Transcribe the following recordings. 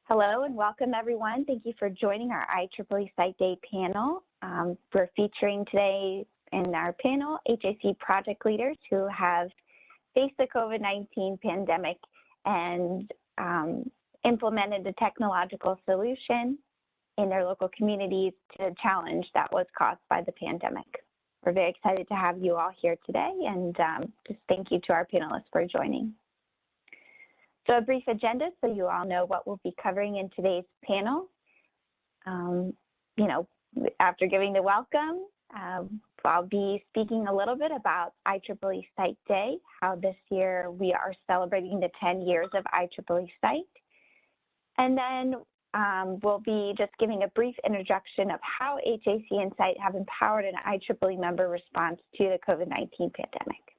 Hello and welcome everyone. Thank you for joining our IEEE Site Day panel. We're featuring today in our panel HAC project leaders who have faced the COVID-19 pandemic and implemented a technological solution in their local communities to the challenge that was caused by the pandemic. We're very excited to have you all here today, and just thank you to our panelists for joining. So a brief agenda so you all know what we'll be covering in today's panel. After giving the welcome, I'll be speaking a little bit about IEEE Site Day, how this year we are celebrating the 10 years of IEEE Site. And then we'll be just giving a brief introduction of how HAC and Site have empowered an IEEE member response to the COVID-19 pandemic.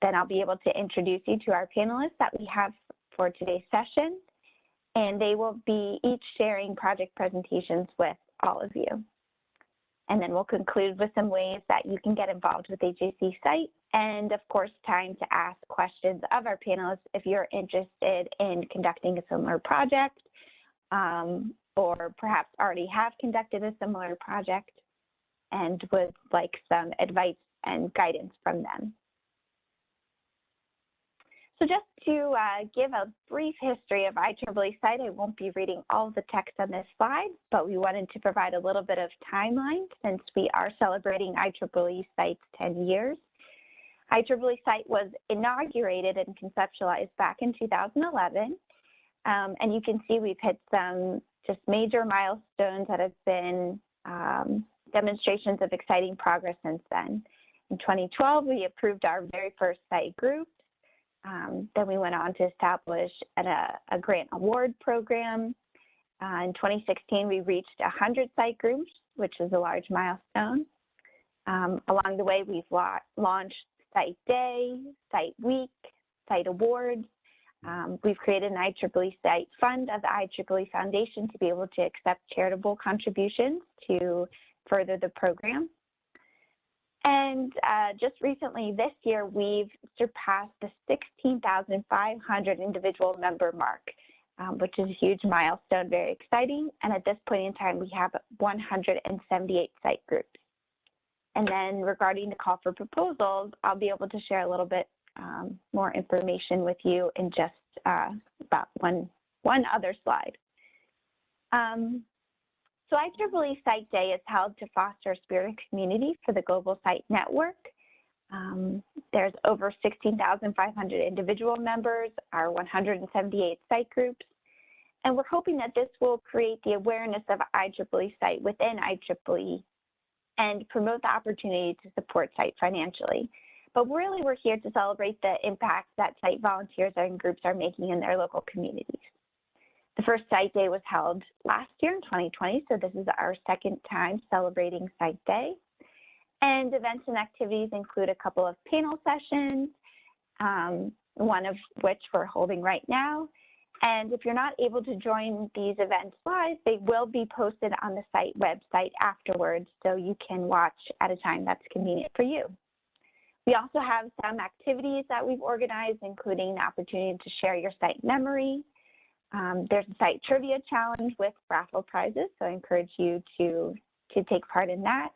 Then I'll be able to introduce you to our panelists that we have for today's session, and they will be each sharing project presentations with all of you. And then we'll conclude with some ways that you can get involved with HAC Site, and of course, time to ask questions of our panelists if you're interested in conducting a similar project, or perhaps already have conducted a similar project and would like some advice and guidance from them. So just to give a brief history of IEEE Site, I won't be reading all of the text on this slide, but we wanted to provide a little bit of timeline since we are celebrating IEEE Site's 10 years. IEEE Site was inaugurated and conceptualized back in 2011, and you can see we've hit some just major milestones that have been demonstrations of exciting progress since then. In 2012, we approved our very first site group. Then we went on to establish a grant award program. In 2016, we reached 100 site groups, which is a large milestone. Along the way, we've launched Site Day, Site Week, Site Awards. We've created an IEEE Site Fund of the IEEE Foundation to be able to accept charitable contributions to further the program. And just recently this year, we've surpassed the 16,500 individual member mark, which is a huge milestone, very exciting. And at this point in time, we have 178 site groups. And then regarding the call for proposals, I'll be able to share a little bit more information with you in just about one other slide. So IEEE Site Day is held to foster a spirit of community for the global site network. There's over 16,500 individual members, our 178 site groups, and we're hoping that this will create the awareness of IEEE Site within IEEE and promote the opportunity to support Site financially. But really, we're here to celebrate the impact that Site volunteers and groups are making in their local communities. The first Site Day was held last year in 2020, so this is our second time celebrating Site Day. And events and activities include a couple of panel sessions, one of which we're holding right now. And if you're not able to join these events live, they will be posted on the site website afterwards, so you can watch at a time that's convenient for you. We also have some activities that we've organized, including the opportunity to share your site memory. There's a site trivia challenge with raffle prizes, so I encourage you to take part in that.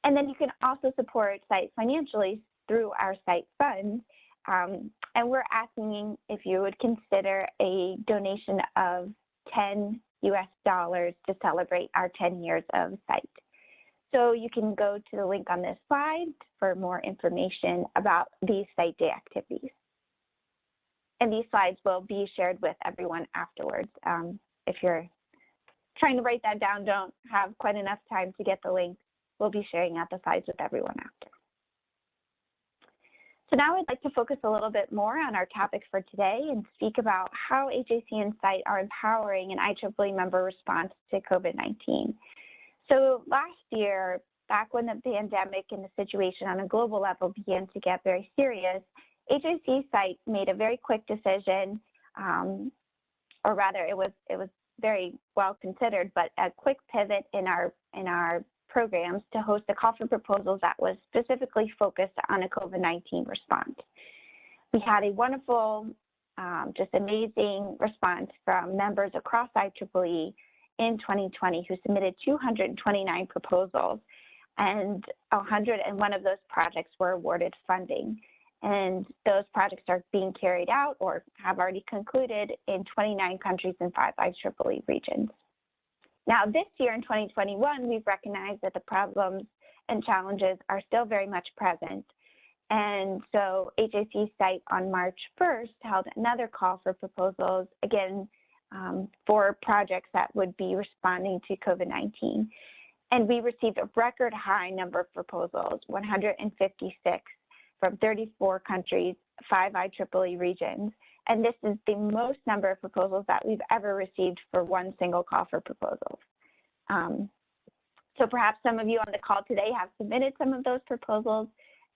And then you can also support Site financially through our Site Fund. And we're asking if you would consider a donation of $10 to celebrate our 10 years of Site. So you can go to the link on this slide for more information about these Site Day activities. And these slides will be shared with everyone afterwards. If you're trying to write that down, don't have quite enough time to get the link, we'll be sharing out the slides with everyone after. So now I'd like to focus a little bit more on our topic for today and speak about how HAC and Site are empowering an IEEE member response to COVID-19. So last year, back when the pandemic and the situation on a global level began to get very serious, HAC Site made a very quick decision, or rather it was very well considered, but a quick pivot in our programs to host a call for proposals that was specifically focused on a COVID-19 response. We had a wonderful just amazing response from members across IEEE in 2020 who submitted 229 proposals, and 101 of those projects were awarded funding. And those projects are being carried out or have already concluded in 29 countries and 5 IEEE regions. Now, this year in 2021, we've recognized that the problems and challenges are still very much present. And so HAC site on March 1st held another call for proposals, again, for projects that would be responding to COVID-19. And we received a record high number of proposals, 156 from 34 countries, 5 IEEE regions. And this is the most number of proposals that we've ever received for one single call for proposals. So perhaps some of you on the call today have submitted some of those proposals.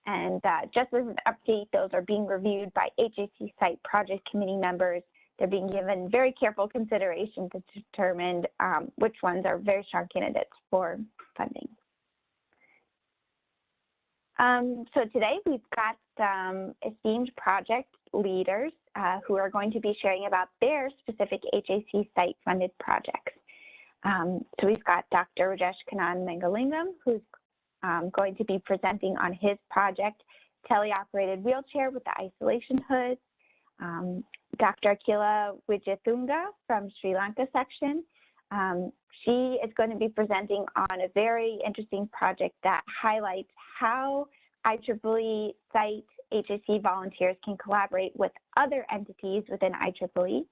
And just as an update, those are being reviewed by HAC site project committee members. They're being given very careful consideration to determine which ones are very strong candidates for funding. So today we've got esteemed project leaders who are going to be sharing about their specific HAC site funded projects. So we've got Dr. Rajesh Kannan Mangalingam, who's going to be presenting on his project, teleoperated wheelchair with the isolation hood. Dr. Akila Wijathunga from Sri Lanka section. She is going to be presenting on a very interesting project that highlights how IEEE site HAC volunteers can collaborate with other entities within IEEE,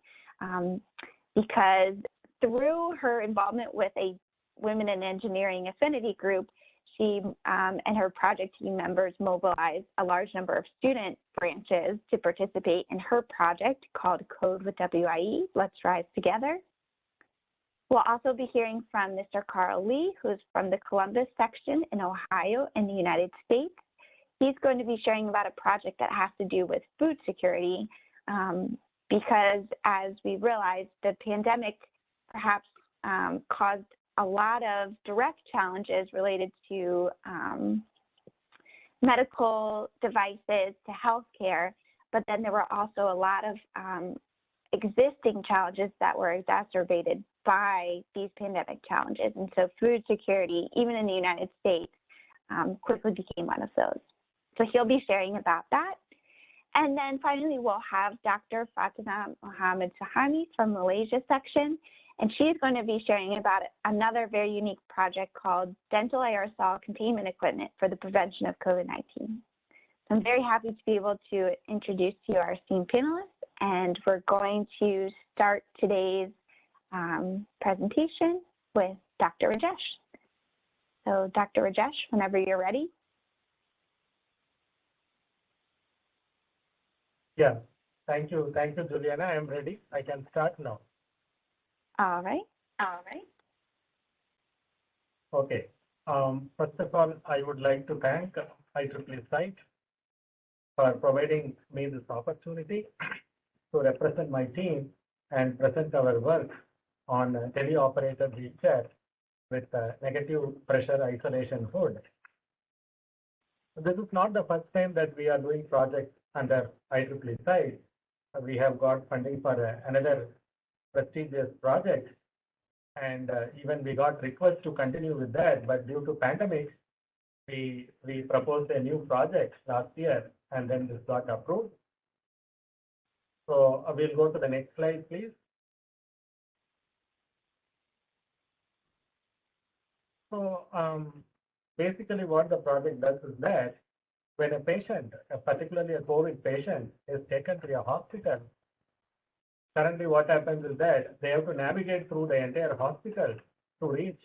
because through her involvement with a Women in Engineering affinity group, she and her project team members mobilized a large number of student branches to participate in her project called Code with WIE, Let's Rise Together. We'll also be hearing from Mr. Carl Lee, who's from the Columbus section in Ohio in the United States. He's going to be sharing about a project that has to do with food security, because as we realized, the pandemic perhaps caused a lot of direct challenges related to medical devices, to healthcare, but then there were also a lot of existing challenges that were exacerbated by these pandemic challenges. And so food security, even in the United States, quickly became one of those. So he'll be sharing about that. And then finally, we'll have Dr. Fatima Mohammed Sahami from Malaysia section. And she's going to be sharing about another very unique project called Dental Aerosol Containment Equipment for the Prevention of COVID-19. So I'm very happy to be able to introduce to you our esteemed panelists, and we're going to start today's presentation with Dr. Rajesh. So Dr. Rajesh, whenever you're ready. Yeah, thank you, Juliana. I'm ready. I can start now. All right. Okay. First of all, I would like to thank IEEE site for providing me this opportunity to represent my team and present our work on teleoperated wheelchair with negative pressure isolation hood. This is not the first time that we are doing projects under IEEE site. We have got funding for another prestigious project, and even we got requests to continue with that, but due to pandemic, we proposed a new project last year, and then this got approved. So we'll go to the next slide, please. So basically what the project does is that when a patient, particularly a COVID patient, is taken to a hospital, currently what happens is that they have to navigate through the entire hospital to reach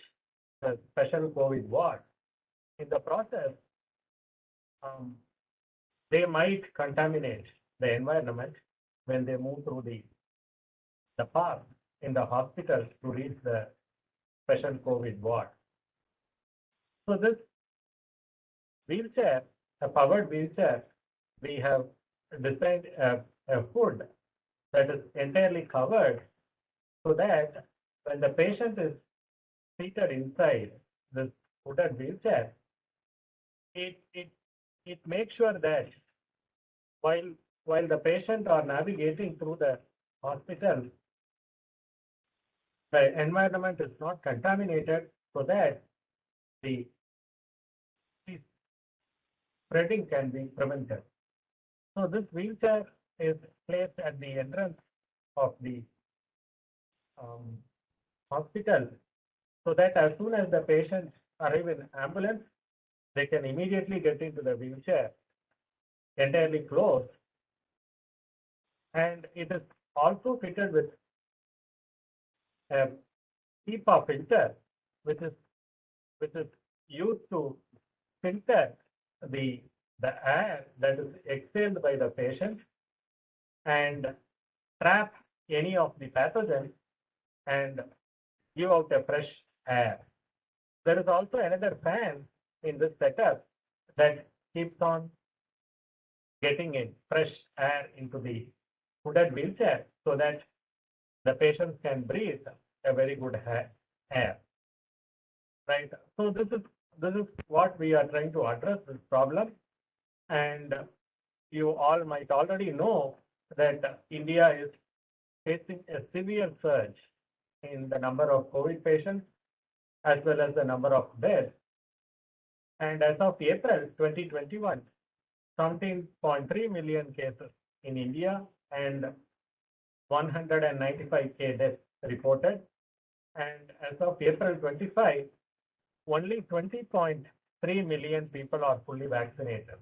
the special COVID ward. In the process, they might contaminate the environment when they move through the path in the hospital to reach the special COVID ward. So this wheelchair, a powered wheelchair, we have designed a hood that is entirely covered so that when the patient is seated inside this hooded wheelchair, it makes sure that while while the patient are navigating through the hospital, the environment is not contaminated so that the spreading can be prevented. So this wheelchair is placed at the entrance of the hospital so that as soon as the patients arrive in ambulance, they can immediately get into the wheelchair, entirely closed, and it is also fitted with a HEPA filter, which is used to filter the air that is exhaled by the patient and trap any of the pathogens and give out a fresh air. There is also another fan in this setup that keeps on getting in fresh air into the hooded wheelchair so that the patients can breathe a very good air. Right. So this is what we are trying to address, this problem. And you all might already know that India is facing a severe surge in the number of COVID patients as well as the number of deaths. And as of April 2021, 17.3 million cases in India and 195K deaths reported. And as of April 25, only 20.3 million people are fully vaccinated.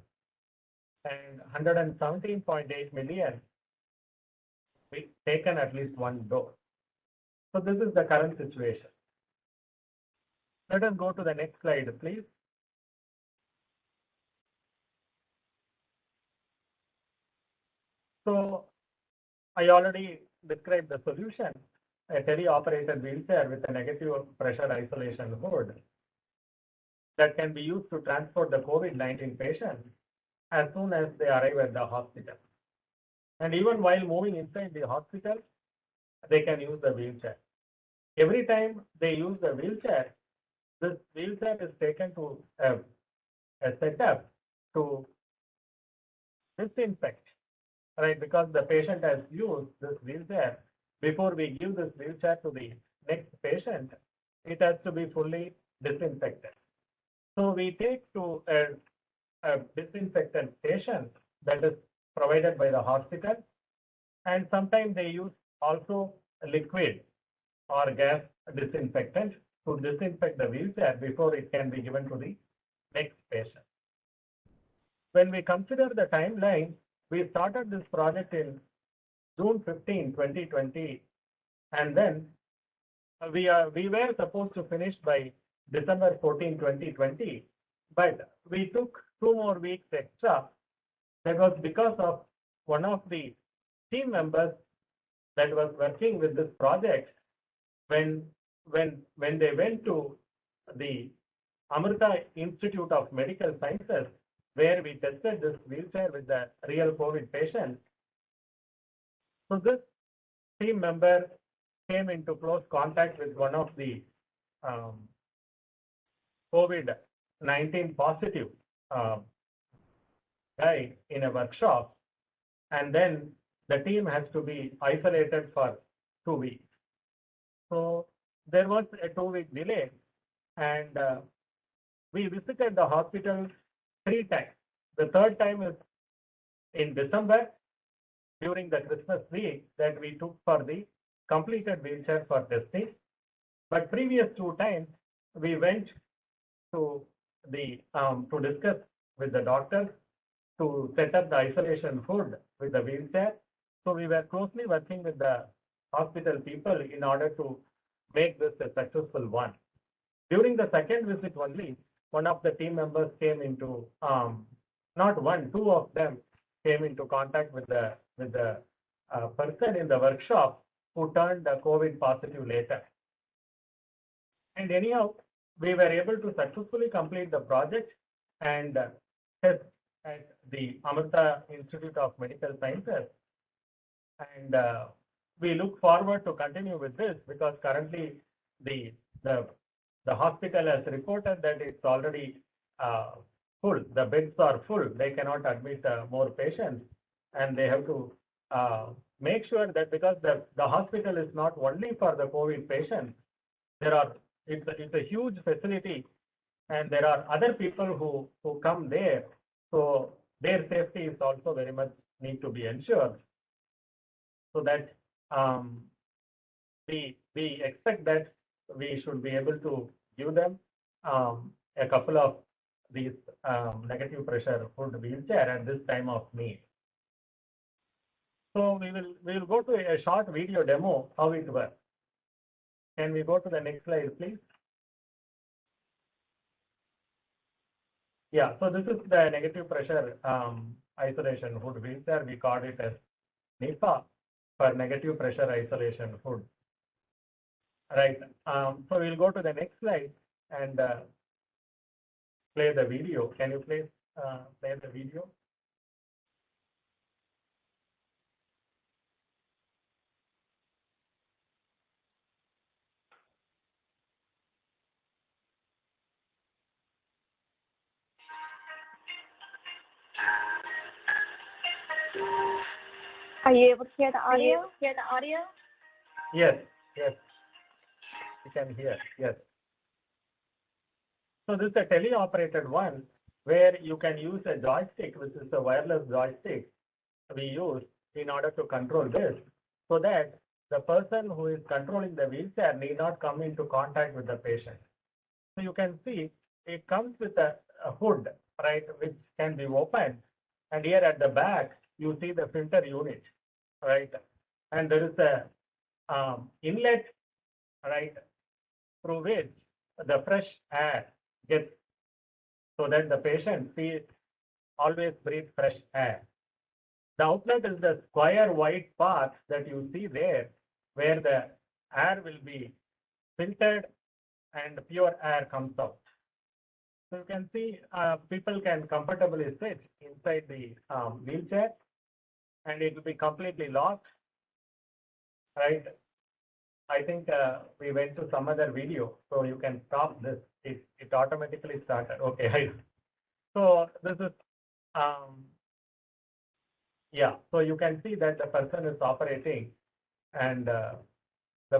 And 117.8 million taken at least one dose. So this is the current situation. Let us go to the next slide, please. So I already described the solution, a tele-operated wheelchair with a negative pressure isolation hood that can be used to transport the COVID-19 patients as soon as they arrive at the hospital. And even while moving inside the hospital, they can use the wheelchair. Every time they use the wheelchair, this wheelchair is taken to a setup to disinfect, right? Because the patient has used this wheelchair. Before we give this wheelchair to the next patient, it has to be fully disinfected. So we take to a disinfectant station that is provided by the hospital, and sometimes they use also liquid or gas disinfectant to disinfect the wheelchair before it can be given to the next patient. When we consider the timeline, we started this project in June 15, 2020, and then we were supposed to finish by December 14, 2020, but we took 2 more weeks extra. That was because of one of the team members that was working with this project. When they went to the Amrita Institute of Medical Sciences, where we tested this wheelchair with the real COVID patients. So this team member came into close contact with one of the COVID-19 positive guy in a workshop, and then the team has to be isolated for 2 weeks. So there was a 2-week delay, and we visited the hospital 3 times. The third time is in December during the Christmas week that we took for the completed wheelchair for testing. But previous 2 times we went to the to discuss with the doctors to set up the isolation hood with the wheelchair. So we were closely working with the hospital people in order to make this a successful one. During the second visit only, one of the team members came into not one, 2 of them came into contact with the person in the workshop who turned COVID positive later. And anyhow, we were able to successfully complete the project and test at the Amrita Institute of Medical Sciences. And we look forward to continue with this because currently the hospital has reported that it's already full. The beds are full. They cannot admit more patients. and they have to make sure that, because the hospital is not only for the COVID patients, it's a huge facility, and there are other people who come there, so their safety is also very much need to be ensured, so that we expect that we should be able to give them a couple of these negative pressure hood wheelchair at this time of need. So we will go to a short video demo how it works. Can we go to the next slide, please? Yeah, so this is the negative pressure isolation hood wheelchair. We call it as NIFA, for negative pressure isolation hood. Right. So we'll go to the next slide and play the video. Can you please play the video? Are you able to hear the audio? Yes, yes. You can hear, yes. So this is a teleoperated one where you can use a joystick, which is a wireless joystick we use in order to control this, so that the person who is controlling the wheelchair need not come into contact with the patient. So you can see it comes with a hood, right, which can be opened. And here at the back, you see the filter unit, right? And there is a inlet, right, through which the fresh air gets, so that the patient always breathe fresh air. The outlet is the square white part that you see there, where the air will be filtered and pure air comes out. So you can see people can comfortably sit inside the wheelchair, and it will be completely locked, right? I think we went to some other video, so you can stop this. It automatically started. Okay. So this is, yeah. So you can see that the person is operating, and the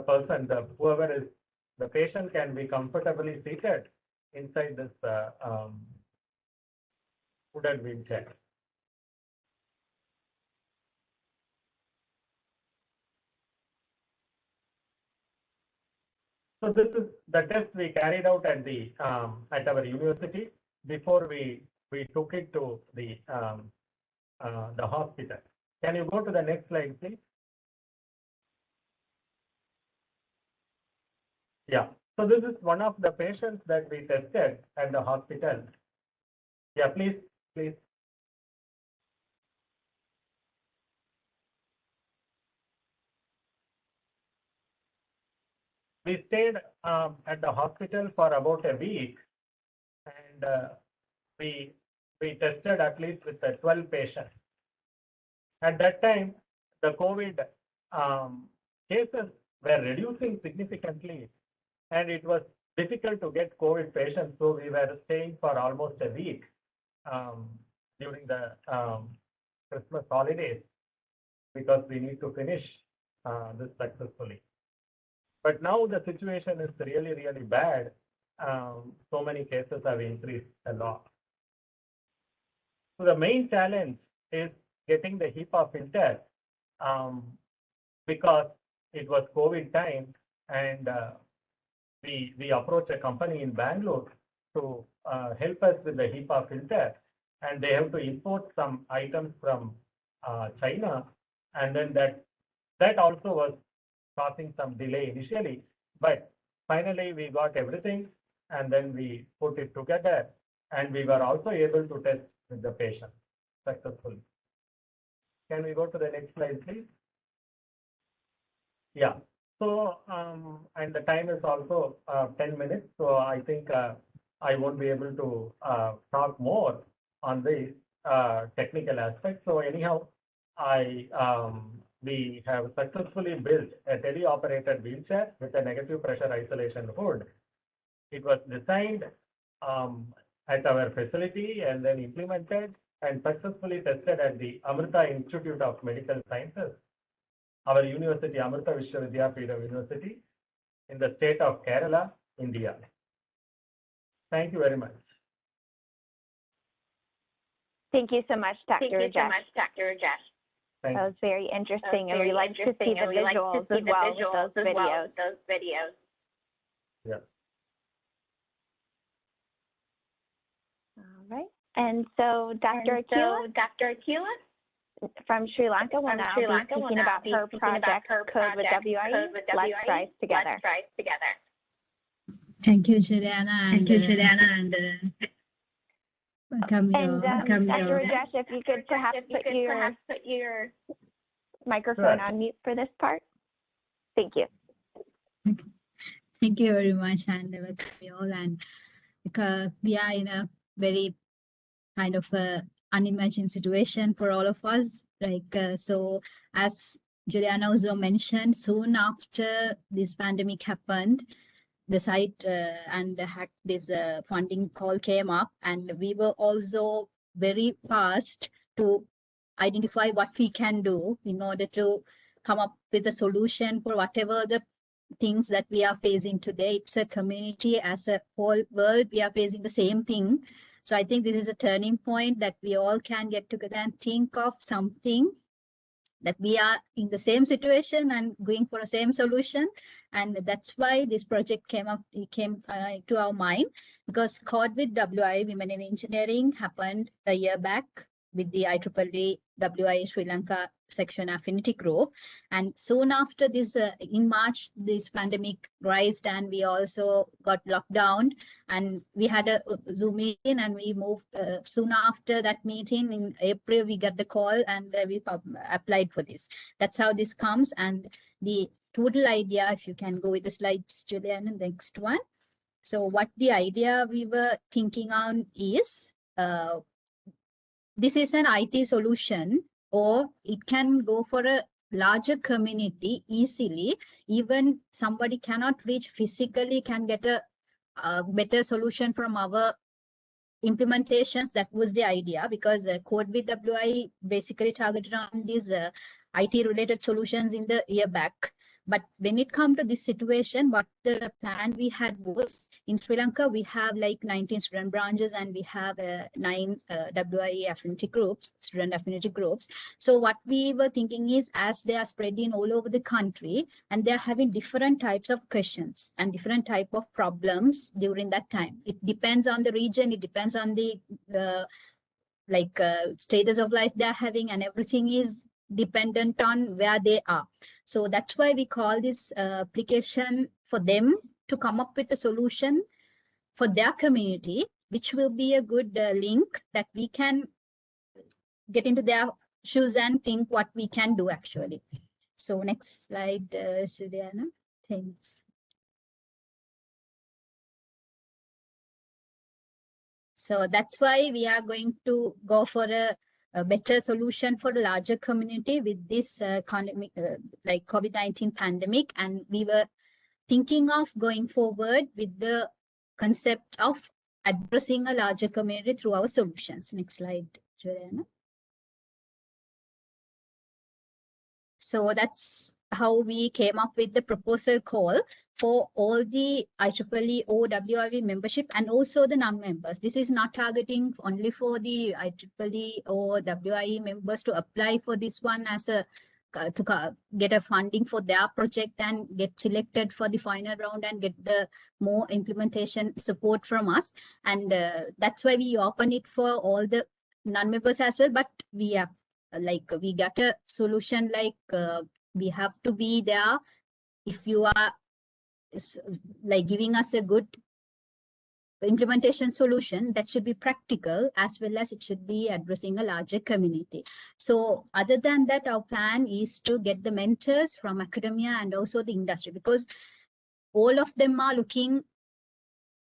patient can be comfortably seated inside this hooded wheelchair. So this is the test we carried out at our university before we took it to the hospital. Can you go to the next slide, please? Yeah. So this is one of the patients that we tested at the hospital. Yeah, please. We stayed at the hospital for about a week, and we tested at least with 12 patients. At that time, the COVID cases were reducing significantly, and it was difficult to get COVID patients, so we were staying for almost a week during the Christmas holidays, because we need to finish this successfully. But now the situation is really, really bad. So many cases have increased a lot. So the main challenge is getting the HEPA filter, because it was COVID time, and we approached a company in Bangalore to help us with the HEPA filter, and they have to import some items from China, and then that also was causing some delay initially, but finally we got everything, and then we put it together, and we were also able to test with the patient successfully. Can we go to the next slide, please? Yeah. So, and the time is also 10 minutes, so I think I won't be able to talk more on this technical aspect. So anyhow, we have successfully built a teleoperated wheelchair with a negative pressure isolation hood. It was designed at our facility and then implemented and successfully tested at the Amrita Institute of Medical Sciences, our university, Amrita Vishwavidyapita University, in the state of Kerala, India. Thank you very much. Thank you so much, Dr. Rajesh. Thank That was very interesting, and we like to see the visuals as well with those videos. Yeah. All right. And so Dr. Akila from Sri Lanka will now be speaking about her project, Code with WIE. Let's rise together. Thank you, Juliana. And welcome you. Dr. Rajesh, if you could perhaps put your microphone on mute for this part. Thank you. Thank you very much, and welcome you all. And we are in a very kind of unimagined situation for all of us. So as Juliana also mentioned, soon after this pandemic happened, the site and this funding call came up, and we were also very fast to identify what we can do in order to come up with a solution for whatever the things that we are facing today. It's a community, as a whole world, we are facing the same thing. So I think this is a turning point that we all can get together and think of something that we are in the same situation and going for a same solution. And that's why this project came to our mind, because Code with WIE, Women in Engineering, happened a year back with the IEEE WIE Sri Lanka section affinity group. And soon after this, in March, this pandemic rised and we also got locked down, and we had a Zoom meeting, and we moved soon after that meeting in April, we got the call and we applied for this. That's how this comes. And the total idea, if you can go with the slides, Juliana, the next one. So what the idea we were thinking on is, this is an IT solution, or it can go for a larger community easily. Even somebody cannot reach physically can get a better solution from our implementations. That was the idea, because Code with WIE basically targeted on these IT related solutions in the year back. But when it comes to this situation, what the plan we had was, in Sri Lanka, we have like 19 student branches, and we have 9 WIE affinity groups, student affinity groups. So what we were thinking is, as they are spreading all over the country, and they're having different types of questions and different type of problems during that time. It depends on the region, it depends on the status of life they're having, and everything is dependent on where they are. So that's why we call this application for them to come up with a solution for their community, which will be a good link that we can get into their shoes and think what we can do actually. So next slide, Juliana. Thanks. So that's why we are going to go for a better solution for the larger community with this COVID-19 pandemic. And we were thinking of going forward with the concept of addressing a larger community through our solutions. Next slide, Juliana. So that's how we came up with the proposal call for all the IEEE or WIE membership and also the non-members. This is not targeting only for the IEEE or WIE members to apply for this one as a to get a funding for their project and get selected for the final round and get the more implementation support from us. And that's why we open it for all the non-members as well. But we are we got a solution we have to be there if you are giving us a good implementation solution that should be practical, as well as it should be addressing a larger community. So other than that, our plan is to get the mentors from academia and also the industry, because all of them are looking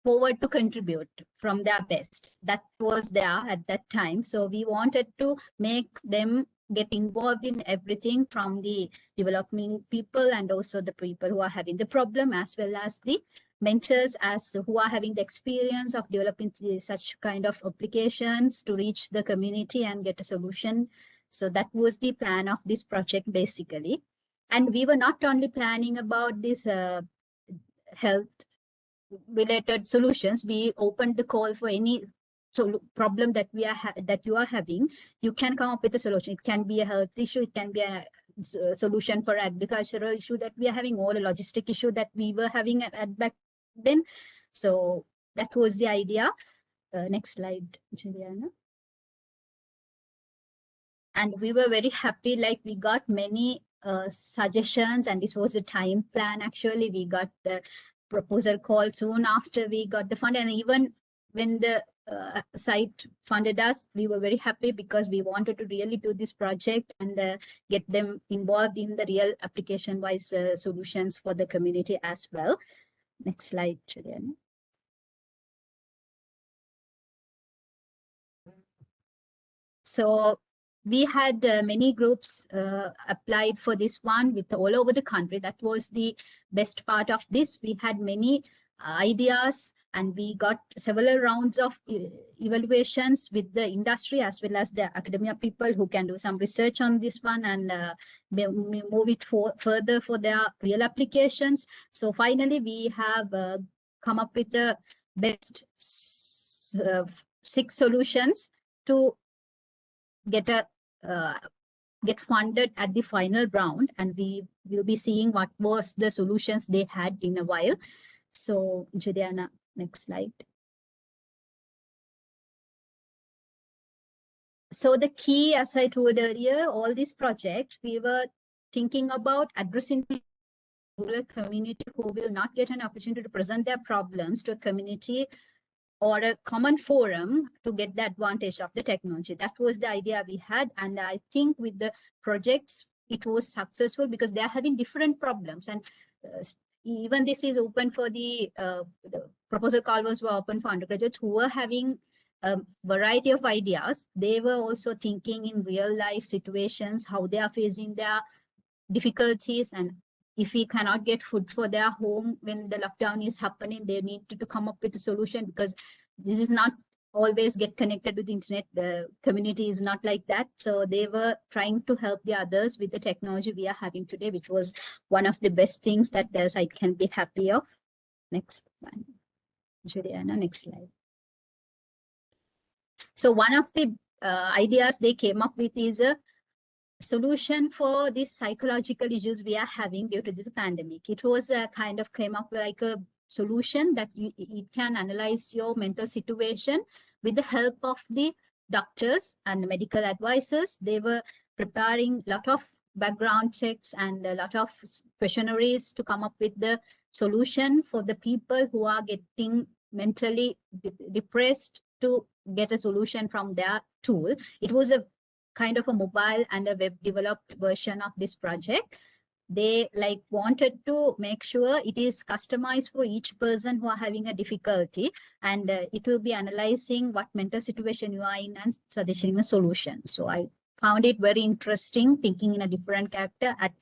forward to contribute from their best. That was there at that time. So we wanted to make them get involved in everything, from the developing people and also the people who are having the problem, as well as the mentors who are having the experience of developing such kind of applications to reach the community and get a solution. So that was the plan of this project basically. And we were not only planning about this health related solutions, we opened the call for any problem that you are having. You can come up with a solution. It can be a health issue, it can be a solution for agricultural issue that we are having, or a logistic issue that we were having at back then. So that was the idea. Next slide, Juliana. And we were very happy, like we got many suggestions, and this was a time plan. Actually, we got the proposal call soon after we got the fund, and even when the site funded us, we were very happy because we wanted to really do this project and get them involved in the real application-wise solutions for the community as well. Next slide, Juliana. So we had many groups applied for this one with all over the country. That was the best part of this. We had many ideas, and we got several rounds of evaluations with the industry as well as the academia people who can do some research on this one and move it further for their real applications. So finally, we have come up with the best 6 solutions to get funded at the final round, and we will be seeing what was the solutions they had in a while. So Juliana, next slide. So the key, as I told earlier, all these projects, we were thinking about addressing the rural community who will not get an opportunity to present their problems to a community or a common forum to get the advantage of the technology. That was the idea we had. And I think with the projects, it was successful because they are having different problems. And even this is open for the proposal call was open for undergraduates who were having a variety of ideas. They were also thinking in real life situations, how they are facing their difficulties, and if we cannot get food for their home when the lockdown is happening, they need to come up with a solution, because this is not always get connected with the internet. The community is not like that. So they were trying to help the others with the technology we are having today, which was one of the best things that the site can be happy of. Next one, Juliana, next slide. So one of the ideas they came up with is a solution for these psychological issues we are having due to this pandemic. It was kind of came up like a solution that it can analyze your mental situation with the help of the doctors and medical advisors. They were preparing a lot of background checks and a lot of questionnaires to come up with the solution for the people who are getting mentally depressed, to get a solution from their tool. It was a kind of a mobile and a web developed version of this project. They wanted to make sure it is customized for each person who are having a difficulty, and it will be analyzing what mental situation you are in and suggesting a solution. So I found it very interesting, thinking in a different character at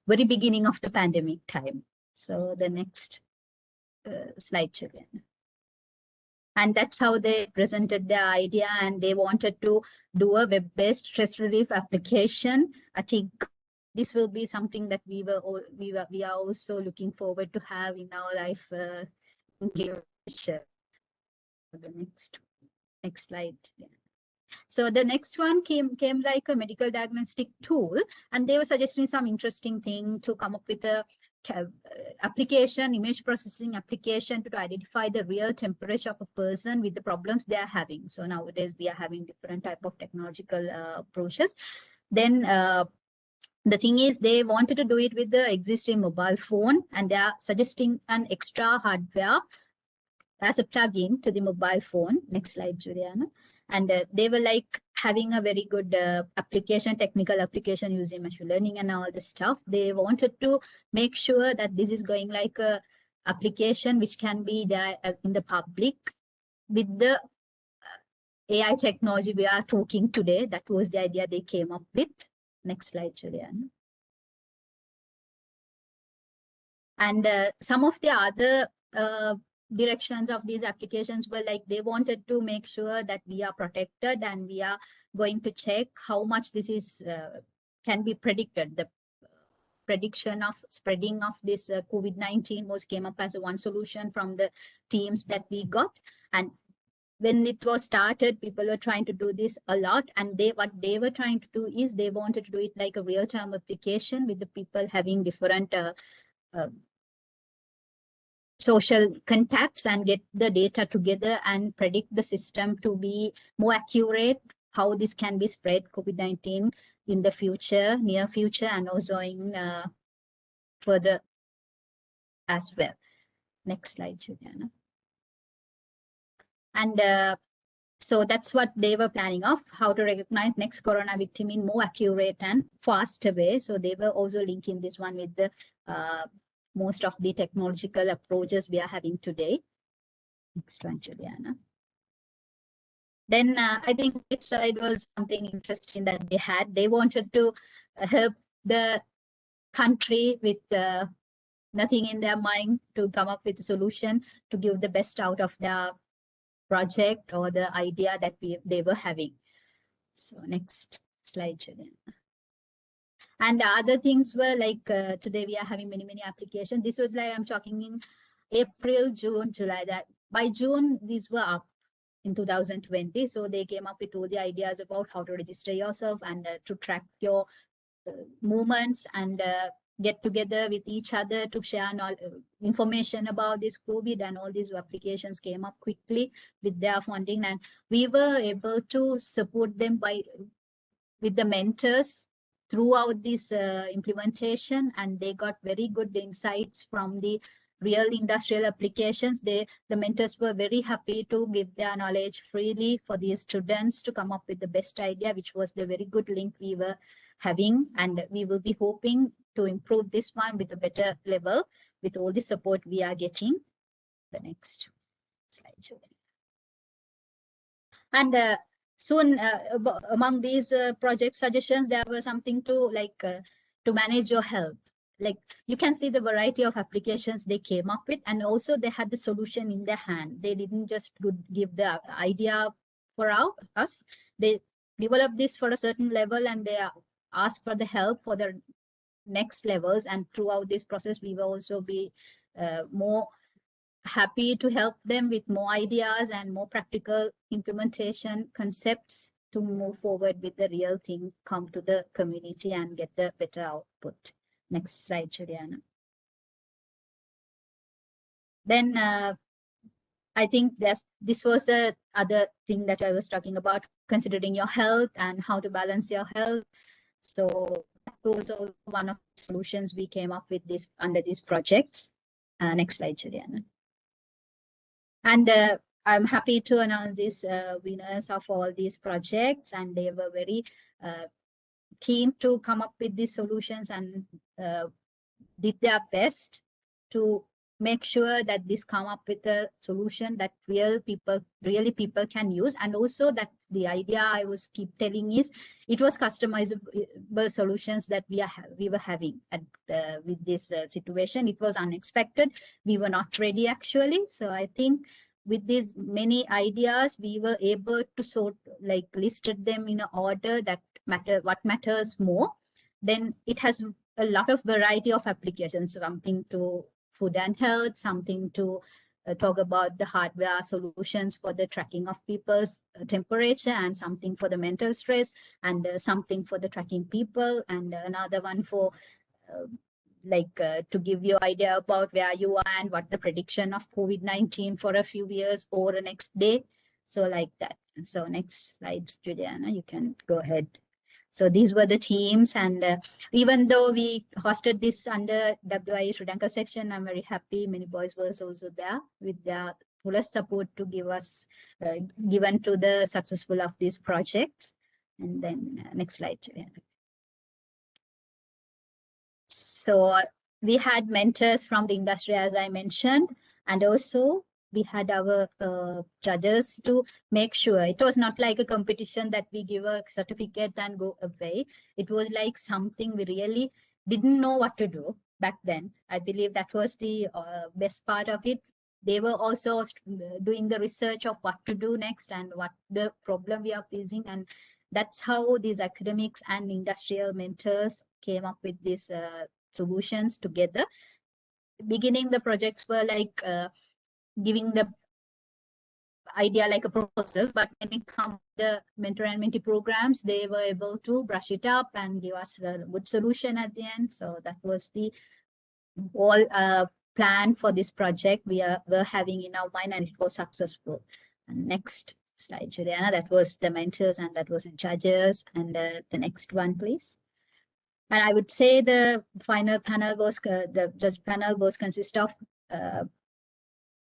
very beginning of the pandemic time. So the next slide, Julian. And that's how they presented their idea, and they wanted to do a web-based stress relief application. I think this will be something that we are also looking forward to have in our life in future. The next slide. Yeah. So the next one came like a medical diagnostic tool, and they were suggesting some interesting thing to come up with a application, image processing application to identify the real temperature of a person with the problems they are having. So nowadays we are having different type of technological approaches. Then the thing is, they wanted to do it with the existing mobile phone, and they are suggesting an extra hardware as a plugin to the mobile phone. Next slide, Juliana. And they were having a very good application, technical application using machine learning and all the stuff. They wanted to make sure that this is going like a application which can be there in the public with the AI technology we are talking today. That was the idea they came up with. Next slide, Juliana. And some of the other directions of these applications were like they wanted to make sure that we are protected, and we are going to check how much this is can be predicted. The prediction of spreading of this COVID-19 was came up as one solution from the teams that we got. And when it was started, people were trying to do this a lot, and what they were trying to do is they wanted to do it like a real-time application with the people having different social contacts and get the data together and predict the system to be more accurate, how this can be spread, COVID-19, in the future, near future, and also in further as well. Next slide, Juliana. And so that's what they were planning of, how to recognize next corona victim in more accurate and faster way. So they were also linking this one with the most of the technological approaches we are having today. Next one, Juliana. Then I think this slide was something interesting that they had. They wanted to help the country with nothing in their mind to come up with a solution to give the best out of their project or the idea that they were having. So next slide, Juliana. And the other things were like today we are having many applications. This was like I'm talking in April, June, July. That by June these were up in 2020. So they came up with all the ideas about how to register yourself and to track your movements and get together with each other to share information about this COVID, and all these applications came up quickly with their funding, and we were able to support them with the mentors throughout this implementation, and they got very good insights from the real industrial applications. The mentors were very happy to give their knowledge freely for these students to come up with the best idea, which was the very good link we were having, and we will be hoping to improve this one with a better level with all the support we are getting. The next slide. And soon among these project suggestions, there was something to like to manage your health. Like you can see the variety of applications they came up with, and also they had the solution in their hand. They didn't just give the idea for us. They developed this for a certain level, and they asked for the help for the next levels. And throughout this process, we will also be more happy to help them with more ideas and more practical implementation concepts to move forward with the real thing, come to the community and get the better output. Next slide, Juliana. Then I think this was the other thing that I was talking about, considering your health and how to balance your health. So that was also one of the solutions we came up with this under these projects. Next slide, Juliana. And I'm happy to announce these winners of all these projects, and they were very keen to come up with these solutions and did their best to make sure that this come up with a solution that really people can use. And also that the idea I was keep telling is it was customizable solutions that we were having at with this situation. It was unexpected. We were not ready actually. So I think with these many ideas, we were able to sort like listed them in an order that what matters more. Then it has a lot of variety of applications, something to food and health, something to talk about the hardware solutions for the tracking of people's temperature, and something for the mental stress, and something for the tracking people, and another one for to give you idea about where you are and what the prediction of COVID-19 for a few years or the next day. So like that. So next slide, Juliana, you can go ahead. So these were the teams, and even though we hosted this under WIE Sri Lanka section, I'm very happy many boys were also there with their fullest support to give us, given to the successful of these projects. And then next slide. So we had mentors from the industry, as I mentioned, and also we had our judges to make sure it was not like a competition that we give a certificate and go away. It was like something we really didn't know what to do back then. I believe that was the best part of it. they were also doing the research of what to do next and what the problem we are facing. And that's how these academics and industrial mentors came up with these solutions together. Beginning, the projects were like giving the idea like a proposal, but when it comes to the mentor and mentee programs, they were able to brush it up and give us a good solution at the end. So that was the whole plan for this project were having in our mind, and it was successful. And next slide, Juliana. That was the mentors and that was the judges. And the next one, please. And I would say the final panel was the judge panel was consist of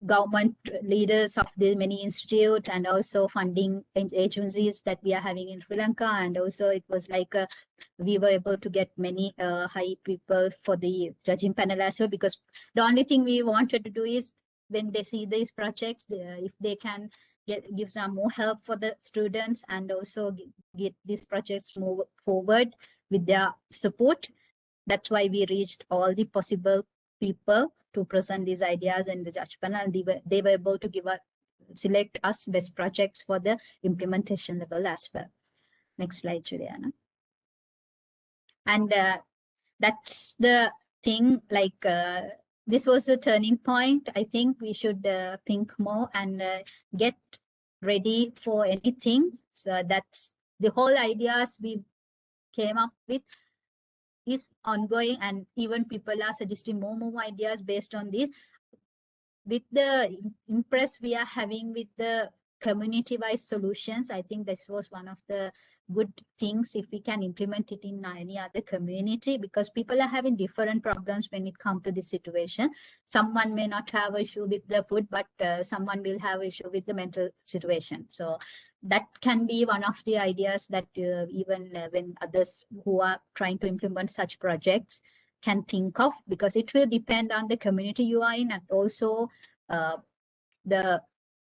government leaders of the many institutes and also funding agencies that we are having in Sri Lanka. And also it was like we were able to get many high people for the judging panel as well, because the only thing we wanted to do is when they see these projects, if they can give some more help for the students and also get these projects move forward with their support. That's why we reached all the possible people to present these ideas in the judge panel, and they were able to select us best projects for the implementation level as well. Next slide, Juliana. And that's the thing, like this was the turning point. I think we should think more and get ready for anything. So that's the whole ideas we came up with is ongoing, and even people are suggesting more ideas based on this. With the impress we are having with the community-wise solutions, I think this was one of the good things if we can implement it in any other community, because people are having different problems when it comes to this situation. Someone may not have an issue with the food, but someone will have an issue with the mental situation. So that can be one of the ideas that even when others who are trying to implement such projects can think of, because it will depend on the community you are in, and also the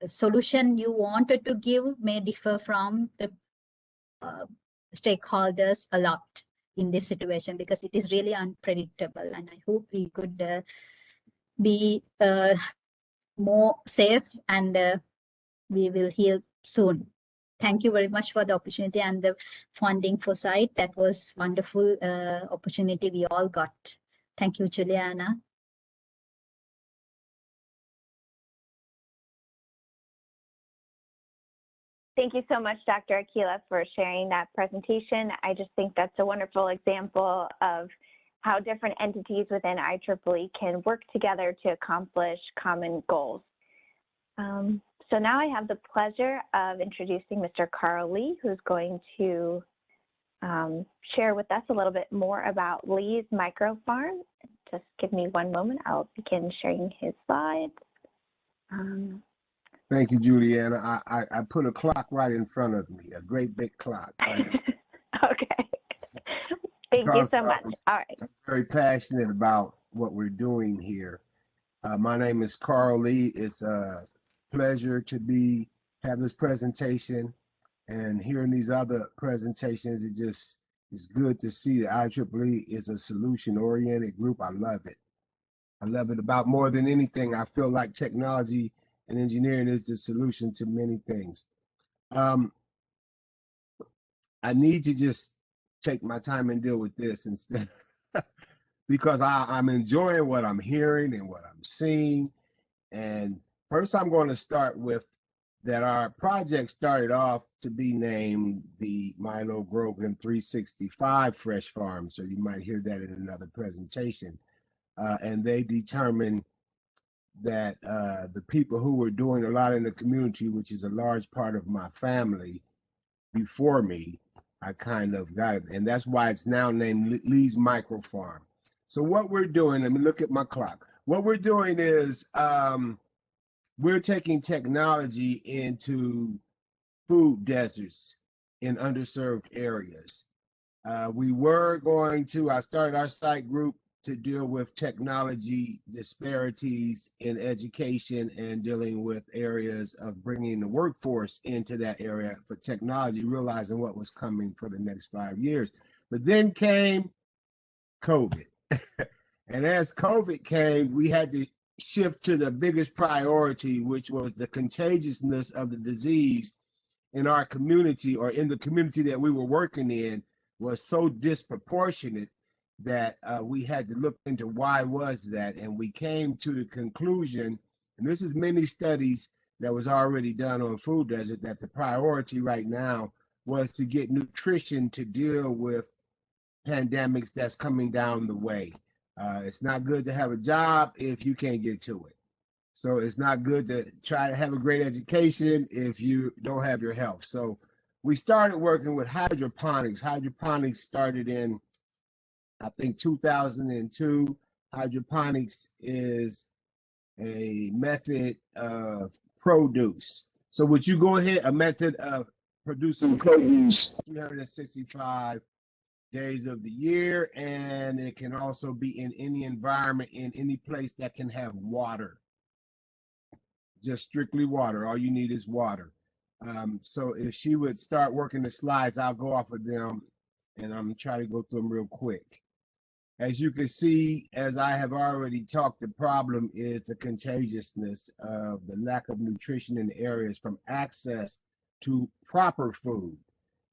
solution you wanted to give may differ from the stakeholders a lot in this situation, because it is really unpredictable. And I hope we could be more safe, and we will heal soon. Thank you very much for the opportunity and the funding for site. That was wonderful opportunity we all got. Thank you, Juliana. Thank you so much, Dr. Akila, for sharing that presentation. I just think that's a wonderful example of how different entities within IEEE can work together to accomplish common goals. So now I have the pleasure of introducing Mr. Carl Lee, who's going to share with us a little bit more about Lee's Micro Farm. Just give me one moment. I'll begin sharing his slides. Thank you, Juliana. I put a clock right in front of me, a great big clock. Right? Okay. Thank you so much. All right. I'm very passionate about what we're doing here. My name is Carl Lee. It's a pleasure to have this presentation, and hearing these other presentations. It just is good to see that IEEE is a solution-oriented group. I love it. I love it about more than anything. I feel like technology and engineering is the solution to many things. I need to just take my time and deal with this instead because I'm enjoying what I'm hearing and what I'm seeing. And first, I'm going to start with that our project started off to be named the Milo Grogan 365 Fresh Farm. So you might hear that in another presentation. And they determined that the people who were doing a lot in the community, which is a large part of my family before me, I kind of got it. And that's why it's now named Lee's Micro Farm. So what we're doing, let me look at my clock. What we're doing is we're taking technology into food deserts in underserved areas. We were going to, I started our site group to deal with technology disparities in education and dealing with areas of bringing the workforce into that area for technology, realizing what was coming for the next 5 years. But then came COVID. And as COVID came, we had to shift to the biggest priority, which was the contagiousness of the disease in our community, or in the community that we were working in, was so disproportionate that we had to look into why was that. And we came to the conclusion, and this is many studies that was already done on food desert, that the priority right now was to get nutrition to deal with pandemics that's coming down the way. It's not good to have a job if you can't get to it. So it's not good to try to have a great education if you don't have your health. So we started working with hydroponics. Hydroponics started in, I think, 2002. Hydroponics is a method of produce. So would you go ahead, a method of producing produce 365 days of the year, and it can also be in any environment, in any place that can have water. Just strictly water. All you need is water. So if she would start working the slides, I'll go off of them, and I'm trying to go through them real quick. As you can see, as I have already talked, the problem is the contagiousness of the lack of nutrition in the areas, from access to proper food.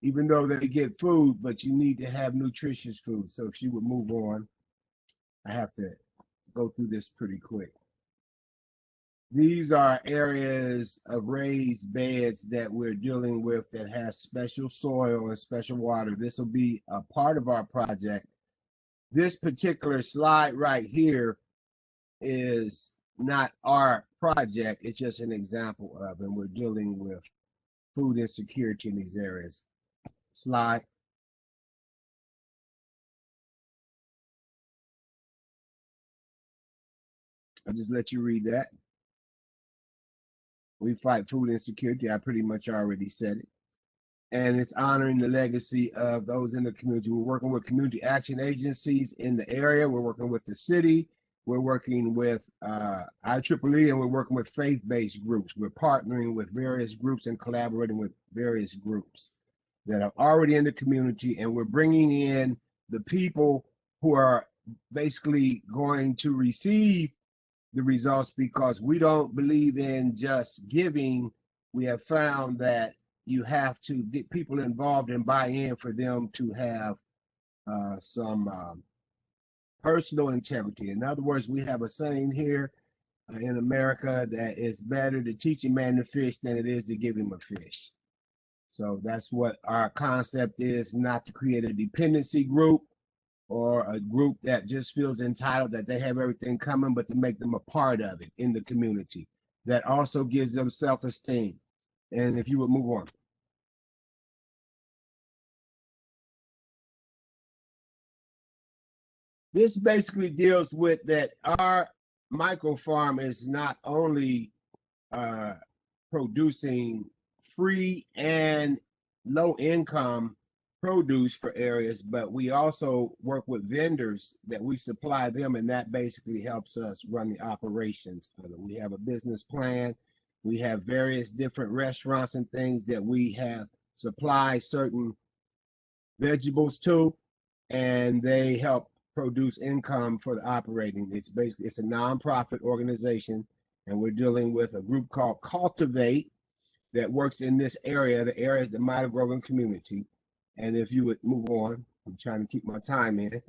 Even though they get food, but you need to have nutritious food. So if she would move on, I have to go through this pretty quick. These are areas of raised beds that we're dealing with that has special soil and special water. This will be a part of our project. This particular slide right here is not our project. It's just an example of, and we're dealing with food insecurity in these areas. Slide. I'll just let you read that. We fight food insecurity. I pretty much already said it. And it's honoring the legacy of those in the community. We're working with community action agencies in the area. We're working with the city. We're working with IEEE, and we're working with faith-based groups. We're partnering with various groups and collaborating with various groups that are already in the community, and we're bringing in the people who are basically going to receive the results, because we don't believe in just giving. We have found that you have to get people involved and buy in for them to have some personal integrity. In other words, we have a saying here in America that it's better to teach a man to fish than it is to give him a fish. So that's what our concept is, not to create a dependency group or a group that just feels entitled that they have everything coming, but to make them a part of it in the community. That also gives them self-esteem. And if you would move on. This basically deals with that our micro farm is not only producing free and low income produce for areas, but we also work with vendors that we supply them, and that basically helps us run the operations. We have a business plan. We have various different restaurants and things that we have supply certain vegetables to, and they help produce income for the operating. It's basically, it's a nonprofit organization, and we're dealing with a group called Cultivate that works in this area. The area is the Mighty Grogan community. And if you would move on, I'm trying to keep my time in.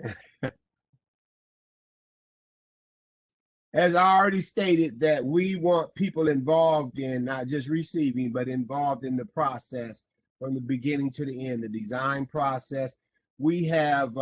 As I already stated, that we want people involved in not just receiving, but involved in the process from the beginning to the end, the design process. We have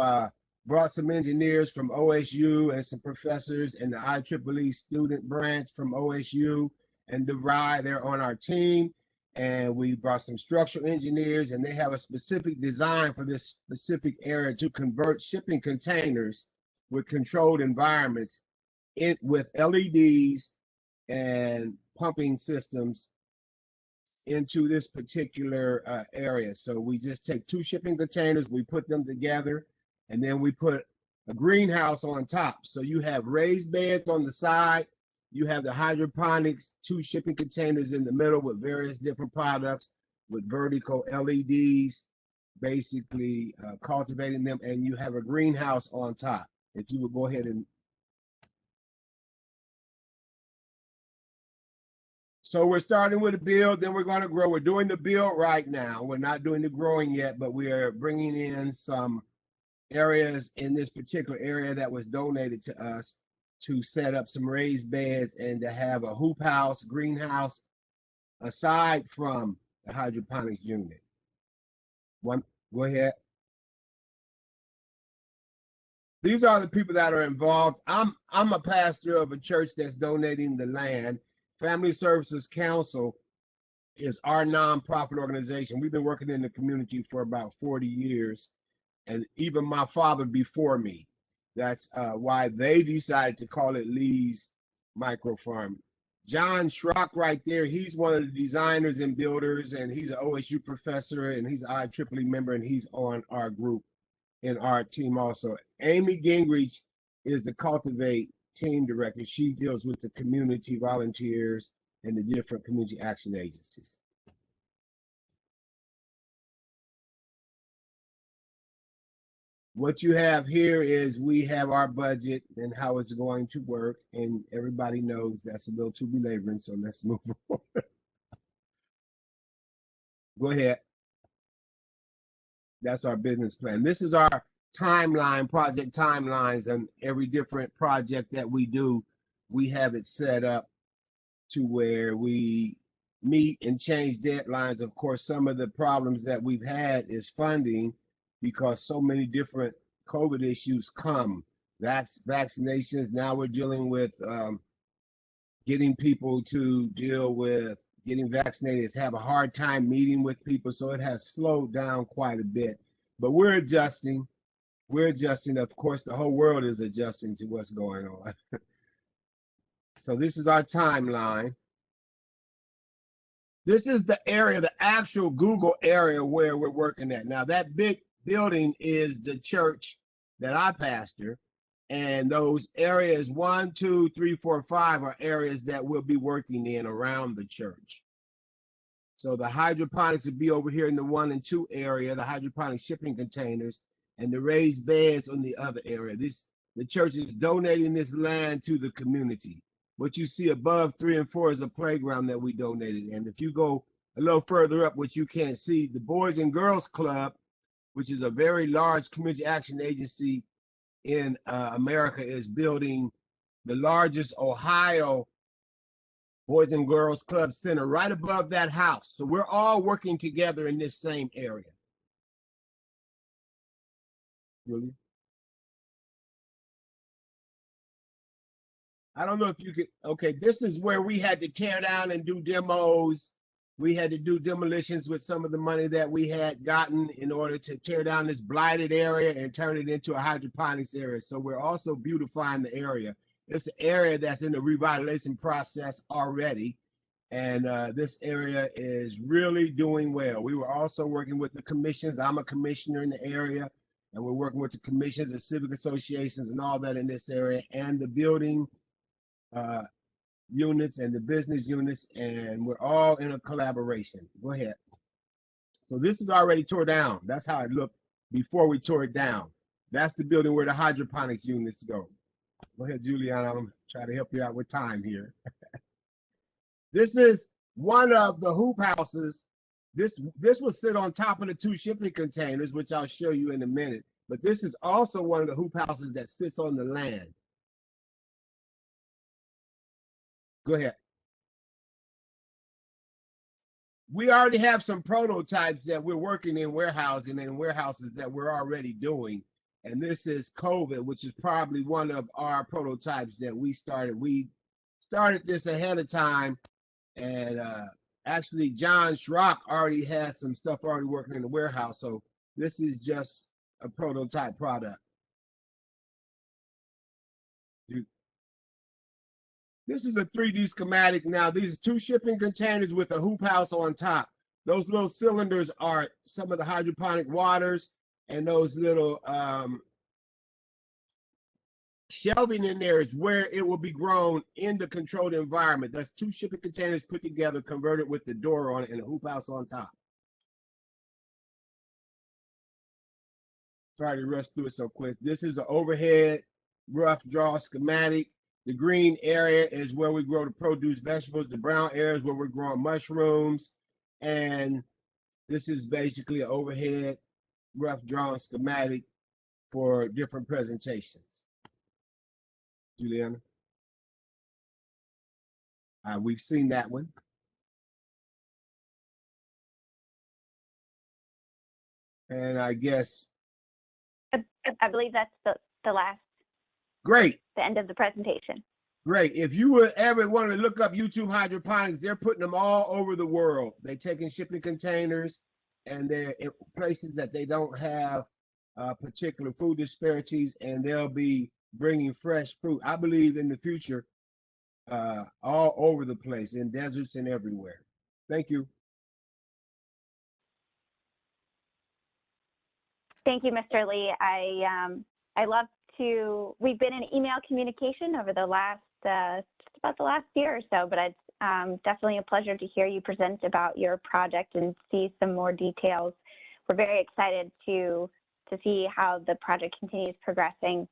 brought some engineers from OSU and some professors in the IEEE student branch from OSU and DeVry. They're on our team. And we brought some structural engineers, and they have a specific design for this specific area to convert shipping containers with controlled environments with LEDs and pumping systems into this particular area. So we just take 2 shipping containers, we put them together, and then we put a greenhouse on top. So you have raised beds on the side. You have the hydroponics, 2 shipping containers in the middle with various different products with vertical LEDs, basically cultivating them, and you have a greenhouse on top. If you would go ahead and So we're starting with a build, then we're going to grow. We're doing the build right now. We're not doing the growing yet, but we are bringing in some areas in this particular area that was donated to us to set up some raised beds and to have a hoop house, greenhouse, aside from the hydroponics unit. One, go ahead. These are the people that are involved. I'm a pastor of a church that's donating the land. Family Services Council is our nonprofit organization. We've been working in the community for about 40 years, and even my father before me. That's why they decided to call it Lee's Micro Farm. John Schrock right there, he's one of the designers and builders, and he's an OSU professor, and he's an IEEE member, and he's on our group in our team also. Amy Gingrich is the Cultivate team director. She deals with the community volunteers and the different community action agencies. What you have here is we have our budget and how it's going to work, and everybody knows that's a little too belaboring, so let's move on. Go ahead. That's our business plan. This is our timeline, project timelines, and every different project that we do, we have it set up to where we meet and change deadlines. Of course, some of the problems that we've had is funding, because so many different COVID issues come. Vaccinations, now we're dealing with getting people to deal with getting vaccinated. It's have a hard time meeting with people, so it has slowed down quite a bit. But we're adjusting. We're adjusting. Of course, the whole world is adjusting to what's going on. So this is our timeline. This is the area, the actual Google area where we're working at. Now, that big building is the church that I pastor, and those areas 1, 2, 3, 4, 5 are areas that we'll be working in around the church. So the hydroponics would be over here in the 1 and 2 area, the hydroponic shipping containers, and the raised beds on the other area. The church is donating this land to the community. What you see above 3 and 4 is a playground that we donated. And if you go a little further up, which you can't see, the Boys and Girls Club, which is a very large community action agency in America, is building the largest Ohio Boys and Girls Club Center right above that house. So we're all working together in this same area. Really? I don't know if you could, okay, this is where we had to tear down and do demos. We had to do demolitions with some of the money that we had gotten in order to tear down this blighted area and turn it into a hydroponics area. So we're also beautifying the area. It's an area that's in the revitalization process already. And this area is really doing well. We were also working with the commissions. I'm a commissioner in the area, and we're working with the commissions and civic associations and all that in this area, and the building units and the business units, and we're all in a collaboration. Go ahead. So this is already tore down. That's how it looked before we tore it down. That's the building where the hydroponics units go. Go ahead, Juliana. I'm gonna try to help you out with time here. This is one of the hoop houses. This will sit on top of the 2 shipping containers, which I'll show you in a minute. But this is also one of the hoop houses that sits on the land. Go ahead. We already have some prototypes that we're working in warehousing and warehouses that we're already doing. And this is COVID, which is probably one of our prototypes that we started. We started this ahead of time. And actually, John Schrock already has some stuff already working in the warehouse. So this is just a prototype product. This is a 3D schematic. Now, these are 2 shipping containers with a hoop house on top. Those little cylinders are some of the hydroponic waters, and those little shelving in there is where it will be grown in the controlled environment. That's 2 shipping containers put together, converted with the door on it and a hoop house on top. Sorry to rush through it so quick. This is an overhead rough draw schematic. The green area is where we grow the produce, vegetables. The brown area is where we're growing mushrooms. And this is basically an overhead, rough drawn schematic for different presentations. Juliana? We've seen that one. And I guess. I believe that's the last. Great. The end of the presentation. Great. If you would ever want to look up YouTube hydroponics, they're putting them all over the world. They're taking shipping containers and they're in places that they don't have particular food disparities, and they'll be bringing fresh fruit. I believe in the future, all over the place, in deserts and everywhere. Thank you. Thank you, Mr. Lee. I love to, we've been in email communication over the last, just about the last year or so, but it's definitely a pleasure to hear you present about your project and see some more details. We're very excited to see how the project continues progressing.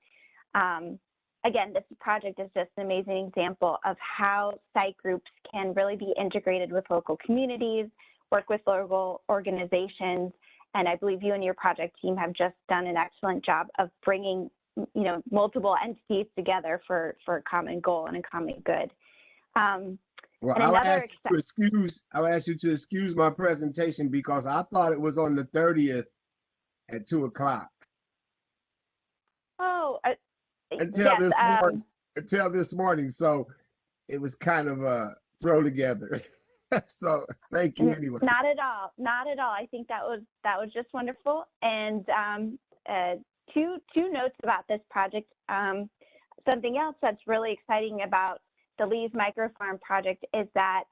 Again, this project is just an amazing example of how site groups can really be integrated with local communities, work with local organizations, and I believe you and your project team have just done an excellent job of bringing, you know, multiple entities together for a common goal and a common good. Well, I'll ask you to excuse my presentation because I thought it was on the 30th at 2 o'clock. Oh, until this morning. So it was kind of a throw together. So thank you anyway. Not at all. Not at all. I think that was just wonderful. And two notes about this project. Something else that's really exciting about the Lee's Microfarm project is that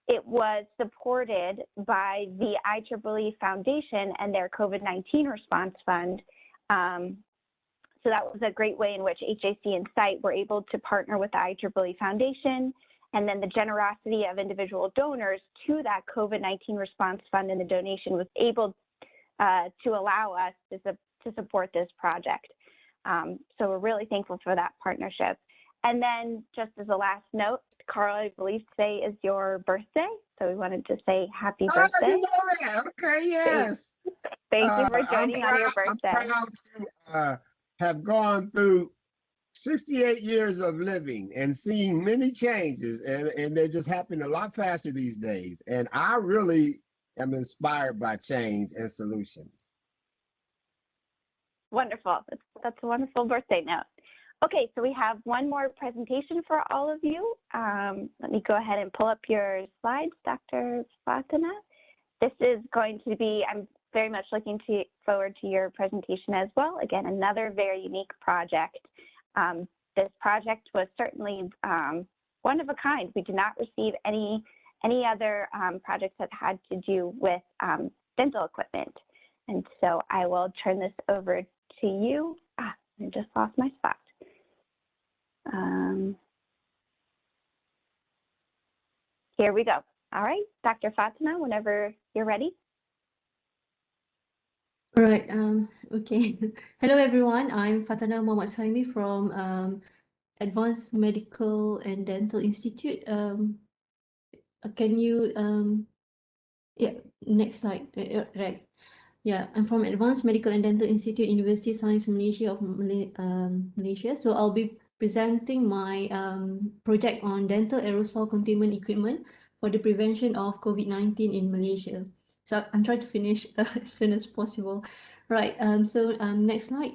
it was supported by the IEEE Foundation and their COVID-19 response fund. So that was a great way in which HAC and site were able to partner with the IEEE Foundation, and then the generosity of individual donors to that COVID-19 response fund and the donation was able to allow us to support this project. So we're really thankful for that partnership. And then just as a last note, Carl, I believe today is your birthday. So we wanted to say happy birthday. Oh, you know that. Okay, yes. Thank you for joining on your birthday. I'm proud to have gone through 68 years of living and seeing many changes, and they're just happening a lot faster these days. And I really am inspired by change and solutions. Wonderful. That's a wonderful birthday note. Okay, so we have one more presentation for all of you. Let me go ahead and pull up your slides, Dr. Fatima. This is going to be, I'm very much looking forward to your presentation as well. Again, another very unique project. This project was certainly one of a kind. We did not receive any other projects that had to do with dental equipment. And so I will turn this over to you. I just lost my spot. Here we go. All right, Dr. Fatima, whenever you're ready. All right. Okay. Hello, everyone. I'm Fatima Muhammad Suhaimi from Advanced Medical and Dental Institute. Can you, yeah, next slide. Right. Yeah, I'm from Advanced Medical and Dental Institute, University of Science Malaysia of Malaysia. So I'll be presenting my project on dental aerosol containment equipment for the prevention of COVID-19 in Malaysia. So I'm trying to finish as soon as possible. Right, next slide.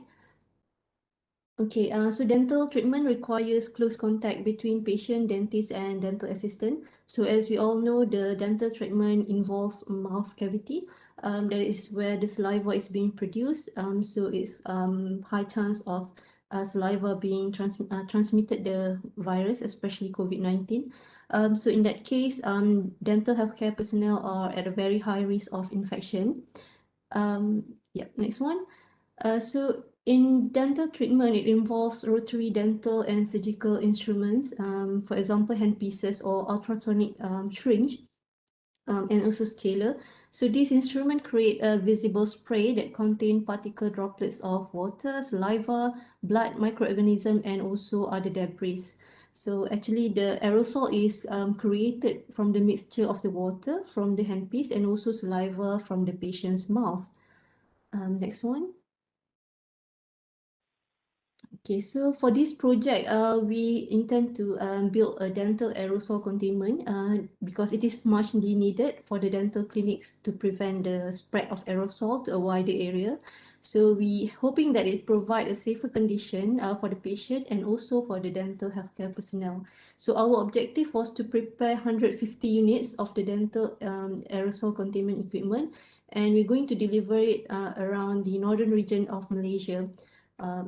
Okay, so dental treatment requires close contact between patient, dentist, and dental assistant. So as we all know, the dental treatment involves mouth cavity. That is where the saliva is being produced. So it's high chance of saliva being transmitted the virus, especially COVID-19. So in that case, dental healthcare personnel are at a very high risk of infection. Yeah, next one. So in dental treatment, it involves rotary dental and surgical instruments, for example, handpieces or ultrasonic syringe, and also scaler. So these instruments create a visible spray that contain particle droplets of water, saliva, blood, microorganism, and also other debris. So actually the aerosol is created from the mixture of the water from the handpiece and also saliva from the patient's mouth. Next one. Okay, so for this project, we intend to build a dental aerosol containment because it is muchly needed for the dental clinics to prevent the spread of aerosol to a wider area. So we hoping that it provide a safer condition for the patient and also for the dental healthcare personnel. So our objective was to prepare 150 units of the dental aerosol containment equipment, and we're going to deliver it around the northern region of Malaysia.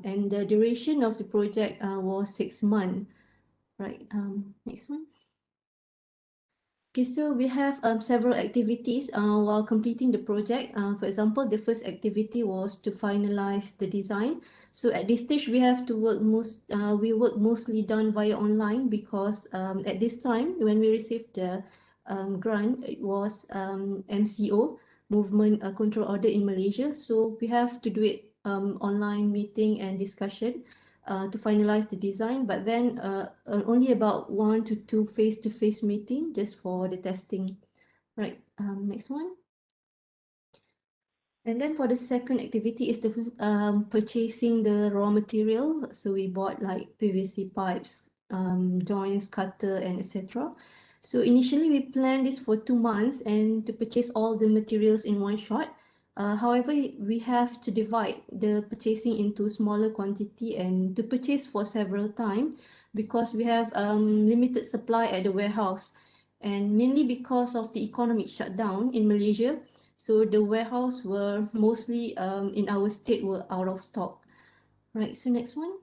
And the duration of the project was 6 months. Right. Next one. Okay, so we have several activities while completing the project. For example, the first activity was to finalize the design. So at this stage, we have to work mostly done via online because at this time, when we received the grant, it was MCO, Movement Control Order in Malaysia. So we have to do it online meeting and discussion to finalize the design, but then only about 1 to 2 face-to-face meeting just for the testing. Right, next one. And then for the second activity is the purchasing the raw material. So we bought like PVC pipes, joints, cutter, and etc. So initially we planned this for 2 months and to purchase all the materials in one shot. However, we have to divide the purchasing into smaller quantity and to purchase for several times because we have limited supply at the warehouse, and mainly because of the economic shutdown in Malaysia. So the warehouse were mostly in our state were out of stock. Right, so next one.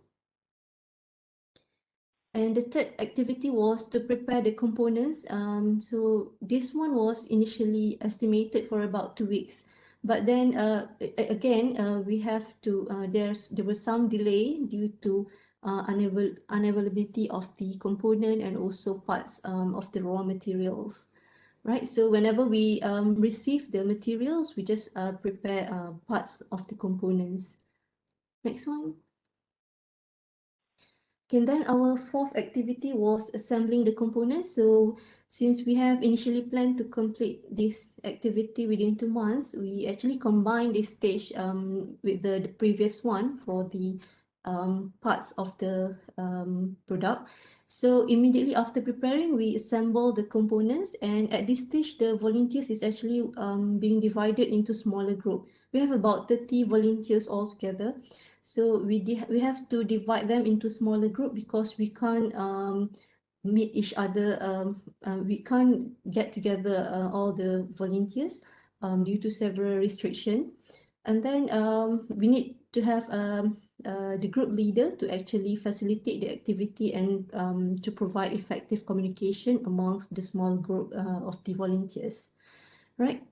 And the third activity was to prepare the components. So this one was initially estimated for about 2 weeks. But then again, we have to, there was some delay due to unavailability of the component and also parts of the raw materials. Right, so whenever we receive the materials, we just prepare parts of the components. Next one. Okay, then our fourth activity was assembling the components. So since we have initially planned to complete this activity within 2 months, we actually combined this stage with the previous one for the parts of the product. So immediately after preparing, we assemble the components, and at this stage, the volunteers is actually being divided into smaller group. We have about 30 volunteers altogether. So we have to divide them into smaller group because we can't meet each other. We can't get together all the volunteers due to several restrictions. And then we need to have the group leader to actually facilitate the activity and to provide effective communication amongst the small group of the volunteers. Right.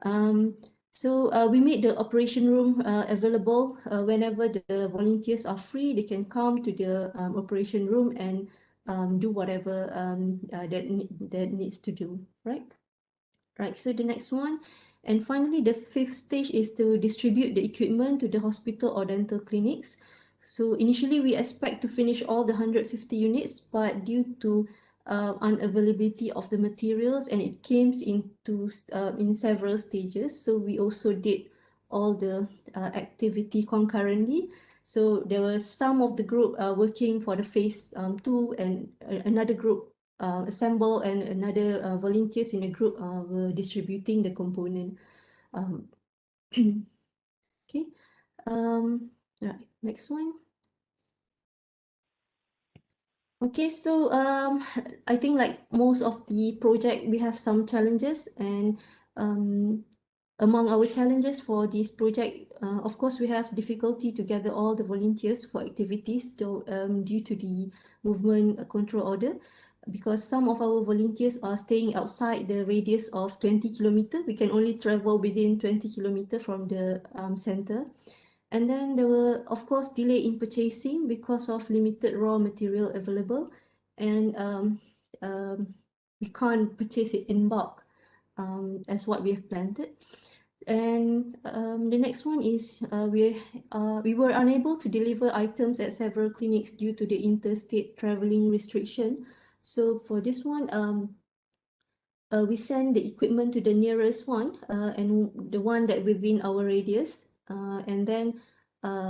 So we made the operation room available whenever the volunteers are free. They can come to the operation room and do whatever that needs to do. Right. Right. So the next one, and finally, the fifth stage is to distribute the equipment to the hospital or dental clinics. So initially, we expect to finish all the 150 units, but due to unavailability of the materials, and it came in several stages. So we also did all the activity concurrently. So there were some of the group working for the phase 2, and another group assemble, and another volunteers in a group were distributing the component. Okay. Right. Next one. Okay, so I think like most of the project, we have some challenges, and among our challenges for this project, of course, we have difficulty to gather all the volunteers for activities due to the movement control order, because some of our volunteers are staying outside the radius of 20 kilometers. We can only travel within 20 kilometers from the center. And then there were, of course, delay in purchasing because of limited raw material available, and we can't purchase it in bulk as what we have planned. And the next one is we were unable to deliver items at several clinics due to the interstate traveling restriction. So for this one, we send the equipment to the nearest one and the one that within our radius, and then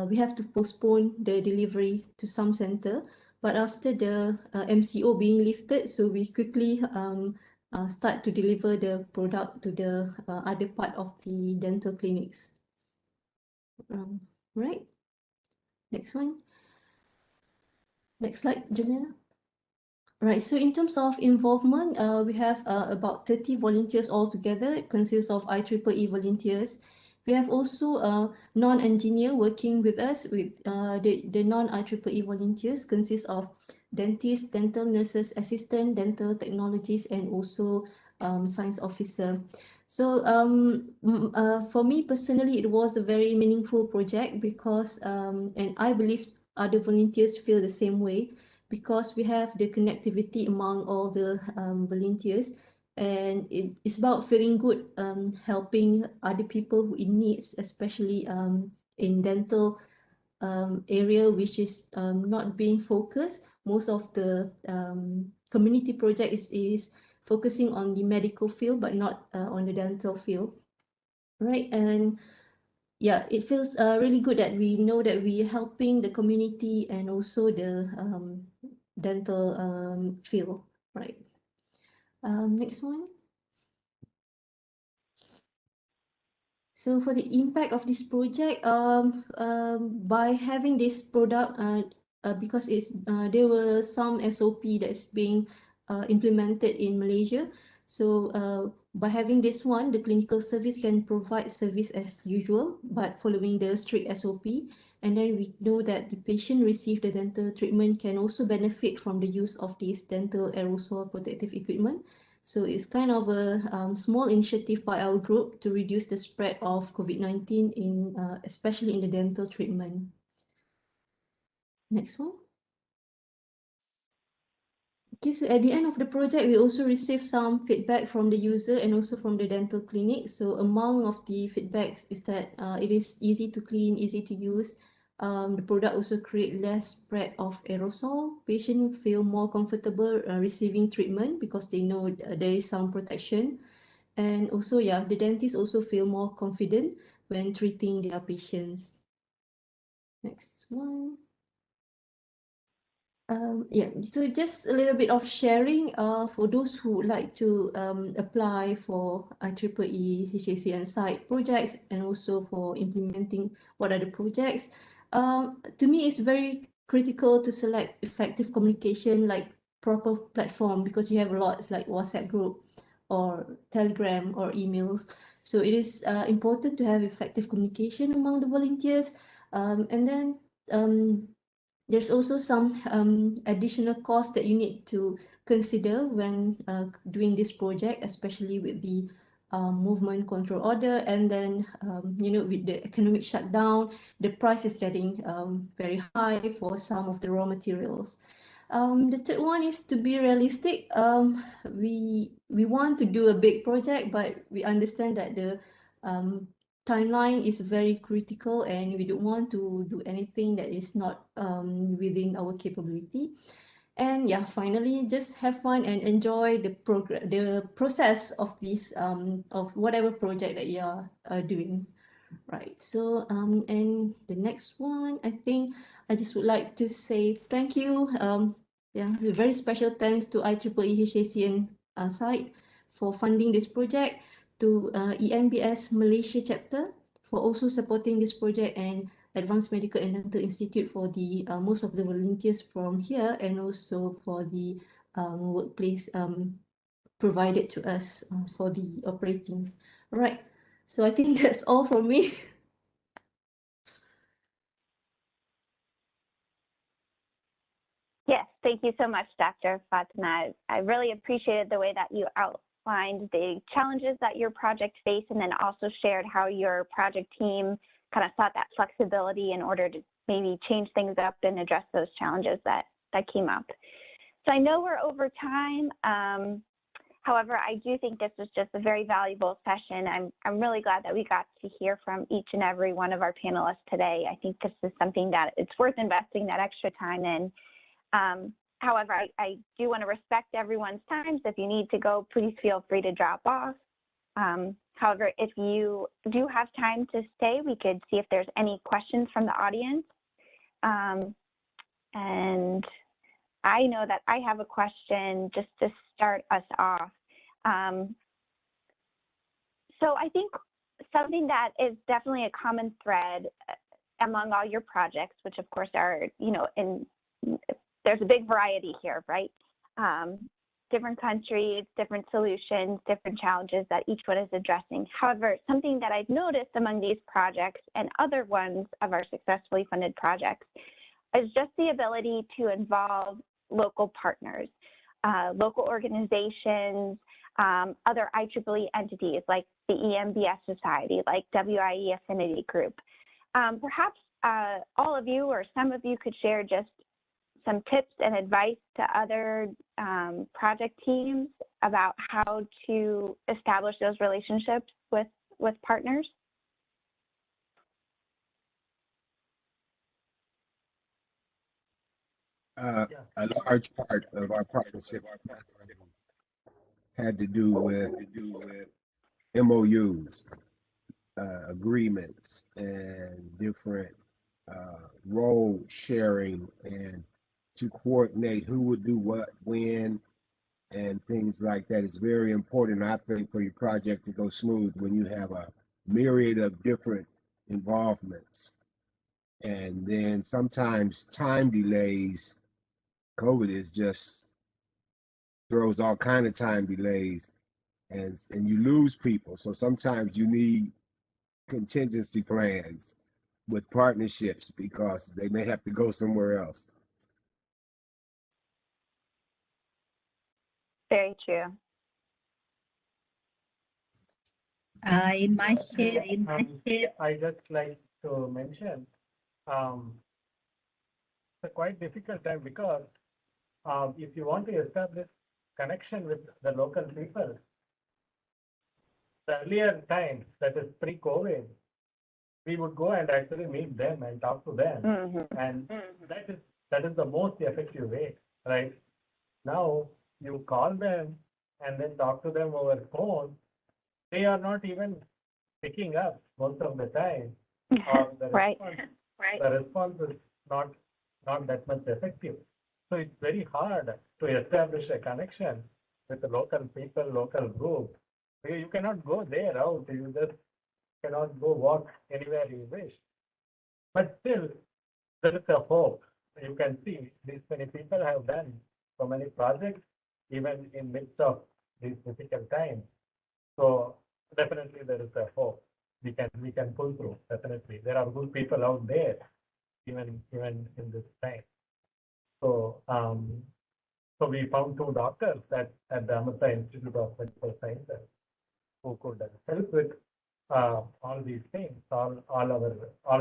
we have to postpone the delivery to some center. But after the MCO being lifted, so we quickly start to deliver the product to the other part of the dental clinics. Right. Next one. Next slide, Jamila. Right, so in terms of involvement, we have about 30 volunteers altogether. It consists of IEEE volunteers. We have also a non-engineer working with us. With the non-IEEE volunteers consists of dentists, dental nurses, assistant, dental technologists, and also science officer. So for me personally, it was a very meaningful project because, and I believe other volunteers feel the same way, because we have the connectivity among all the volunteers, and it's about feeling good, helping other people who in needs, especially in dental area, which is not being focused. Most of the community project is focusing on the medical field, but not on the dental field, right? And yeah, it feels really good that we know that we are helping the community and also the dental field, right? Next one. So for the impact of this project, by having this product, because there were some SOP that's being implemented in Malaysia. So by having this one, the clinical service can provide service as usual, but following the strict SOP. And then we know that the patient receive the dental treatment can also benefit from the use of this dental aerosol protective equipment. So it's kind of a small initiative by our group to reduce the spread of COVID-19 in especially in the dental treatment. Next one. Okay, so at the end of the project, we also received some feedback from the user and also from the dental clinic. So among of the feedbacks is that it is easy to clean, easy to use. The product also create less spread of aerosol. Patients feel more comfortable receiving treatment because they know there is some protection. And also, yeah, the dentists also feel more confident when treating their patients. Next one. Yeah, so just a little bit of sharing for those who would like to apply for IEEE HAC and site projects, and also for implementing what are the projects. To me, it's very critical to select effective communication, like proper platform, because you have lots like WhatsApp group or Telegram or emails. So it is important to have effective communication among the volunteers. And then there's also some additional costs that you need to consider when doing this project, especially with the movement control order, and then with the economic shutdown, the price is getting very high for some of the raw materials. The third one is to be realistic. We want to do a big project, but we understand that the timeline is very critical, and we don't want to do anything that is not within our capability. And yeah, finally, just have fun and enjoy the process of this of whatever project that you are doing. Right. So and the next one, I think I just would like to say thank you. Yeah, a very special thanks to IEEE HAC and site for funding this project, to ENBS Malaysia chapter for also supporting this project, and Advanced Medical and Dental Institute for the most of the volunteers from here, and also for the workplace provided to us for the operating. Right. So I think that's all from me. Yes, thank you so much, Dr. Fatima. I really appreciated the way that you outlined the challenges that your project faced, and then also shared how your project team kind of sought that flexibility in order to maybe change things up and address those challenges that came up. So I know we're over time. However, I do think this was just a very valuable session. I'm really glad that we got to hear from each and every one of our panelists today. I think this is something that it's worth investing that extra time in. However, I do want to respect everyone's time, so if you need to go, please feel free to drop off. However, if you do have time to stay, we could see if there's any questions from the audience. And I know that I have a question just to start us off. So I think something that is definitely a common thread among all your projects, which of course are, you know, there's a big variety here, right? Different countries, different solutions, different challenges that each one is addressing. However, something that I've noticed among these projects and other ones of our successfully funded projects is just the ability to involve local partners, local organizations, other IEEE entities like the EMBS Society, like WIE Affinity Group. Perhaps all of you or some of you could share just some tips and advice to other project teams about how to establish those relationships with partners? A large part of our partnership had to do with MOUs, agreements, and different role sharing, and to coordinate who would do what, when, and things like that. It's very important, I think, for your project to go smooth when you have a myriad of different involvements. And then sometimes time delays, COVID is just throws all kind of time delays, and you lose people. So sometimes you need contingency plans with partnerships because they may have to go somewhere else. Very true. In my case, I just like to mention it's a quite difficult time because if you want to establish connection with the local people, the earlier times, that is pre-COVID, we would go and actually meet them and talk to them, and that is the most effective way, right? Now you call them and then talk to them over phone. They are not even picking up most of the time, or the response is not that much effective. So it's very hard to establish a connection with the local people, local group. You cannot go there out. You just cannot go walk anywhere you wish. But still, there is a hope. You can see these many people have done so many projects, even in midst of these difficult times. So definitely there is a hope. We can pull through. Definitely, there are good people out there, even in this time. So so we found 2 doctors at the Amrita Institute of Medical Sciences who could help with all these things, all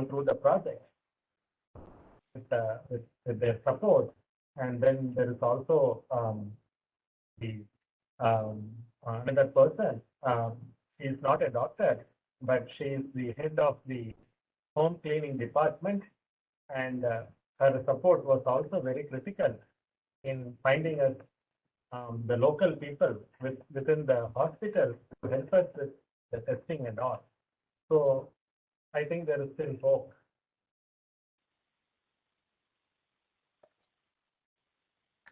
through the project with their support. And then there is also the another person. She is not a doctor, but she is the head of the home cleaning department, and her support was also very critical in finding us the local people within the hospital to help us with the testing and all. So I think there is still hope.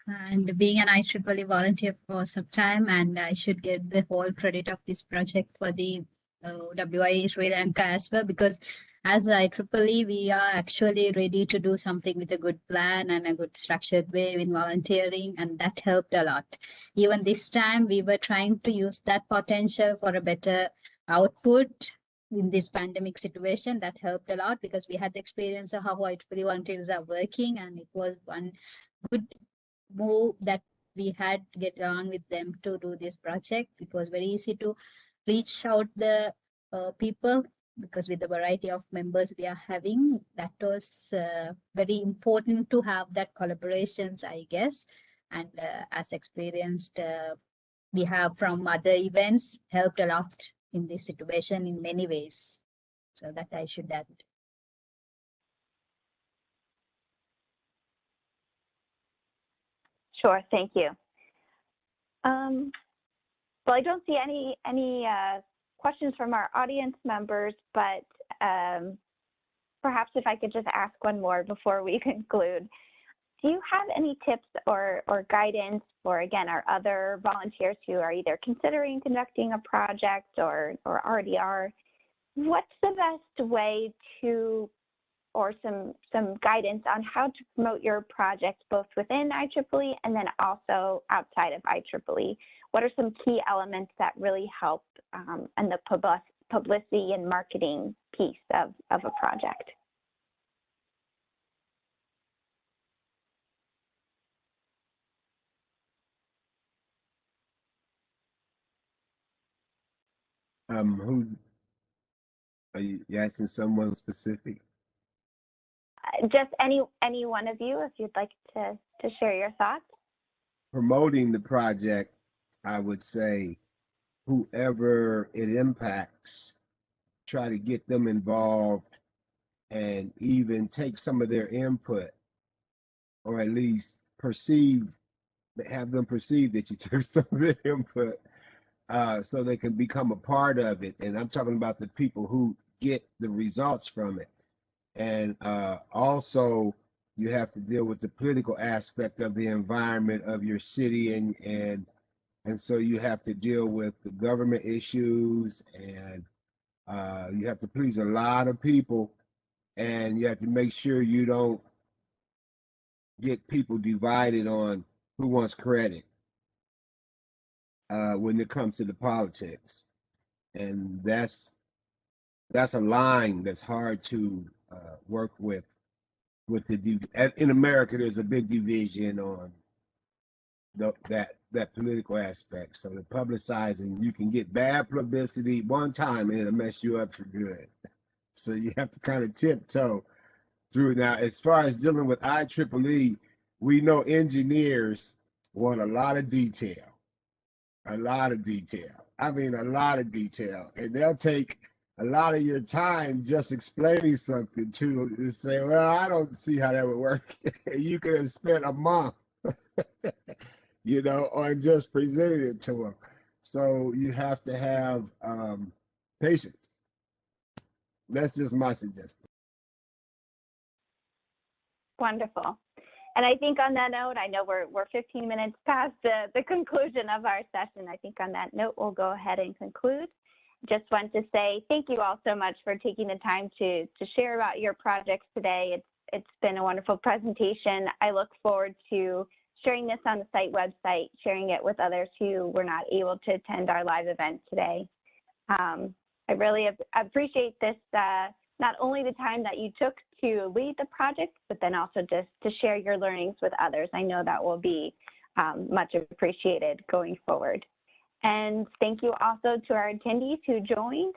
And being an IEEE volunteer for some time, and I should get the whole credit of this project for the WIE Sri Lanka as well, because as IEEE, we are actually ready to do something with a good plan and a good structured way in volunteering, and that helped a lot. Even this time, we were trying to use that potential for a better output in this pandemic situation. That helped a lot because we had the experience of how IEEE volunteers are working, and it was one good move that we had to get on with them to do this project. It was very easy to reach out the people, because with the variety of members we are having, that was very important to have that collaborations, I guess. And as experienced we have from other events, helped a lot in this situation in many ways. So that I should add. Sure, thank you. Well, I don't see any questions from our audience members, but perhaps if I could just ask one more before we conclude. Do you have any tips or guidance for, again, our other volunteers who are either considering conducting a project or already are? What's the best way to, or some guidance on how to promote your project both within IEEE and then also outside of IEEE? What are some key elements that really help in the publicity and marketing piece of a project? Are you asking someone specific? Just any one of you, if you'd like to share your thoughts. Promoting the project, I would say whoever it impacts, try to get them involved and even take some of their input, or at least have them perceive that you took some of their input, so they can become a part of it. And I'm talking about the people who get the results from it. And also, you have to deal with the political aspect of the environment of your city, and so you have to deal with the government issues, and you have to please a lot of people, and you have to make sure you don't get people divided on who wants credit when it comes to the politics. And that's a line that's hard to work with in America. There's a big division on that political aspect. So the publicizing, you can get bad publicity one time and it'll mess you up for good. So you have to kind of tiptoe through. Now, as far as dealing with IEEE, we know engineers want a lot of detail. I mean, a lot of detail. And they'll take a lot of your time just explaining something to say, well, I don't see how that would work. You could have spent a month, on just presenting it to them. So you have to have patience. That's just my suggestion. Wonderful. And I think on that note, I know we're 15 minutes past the conclusion of our session. I think on that note, we'll go ahead and conclude. Just want to say thank you all so much for taking the time to share about your projects today. It's been a wonderful presentation. I look forward to sharing this on the site website, sharing it with others who were not able to attend our live event today. I really appreciate this, not only the time that you took to lead the project, but then also just to share your learnings with others. I know that will be much appreciated going forward. And thank you also to our attendees who joined.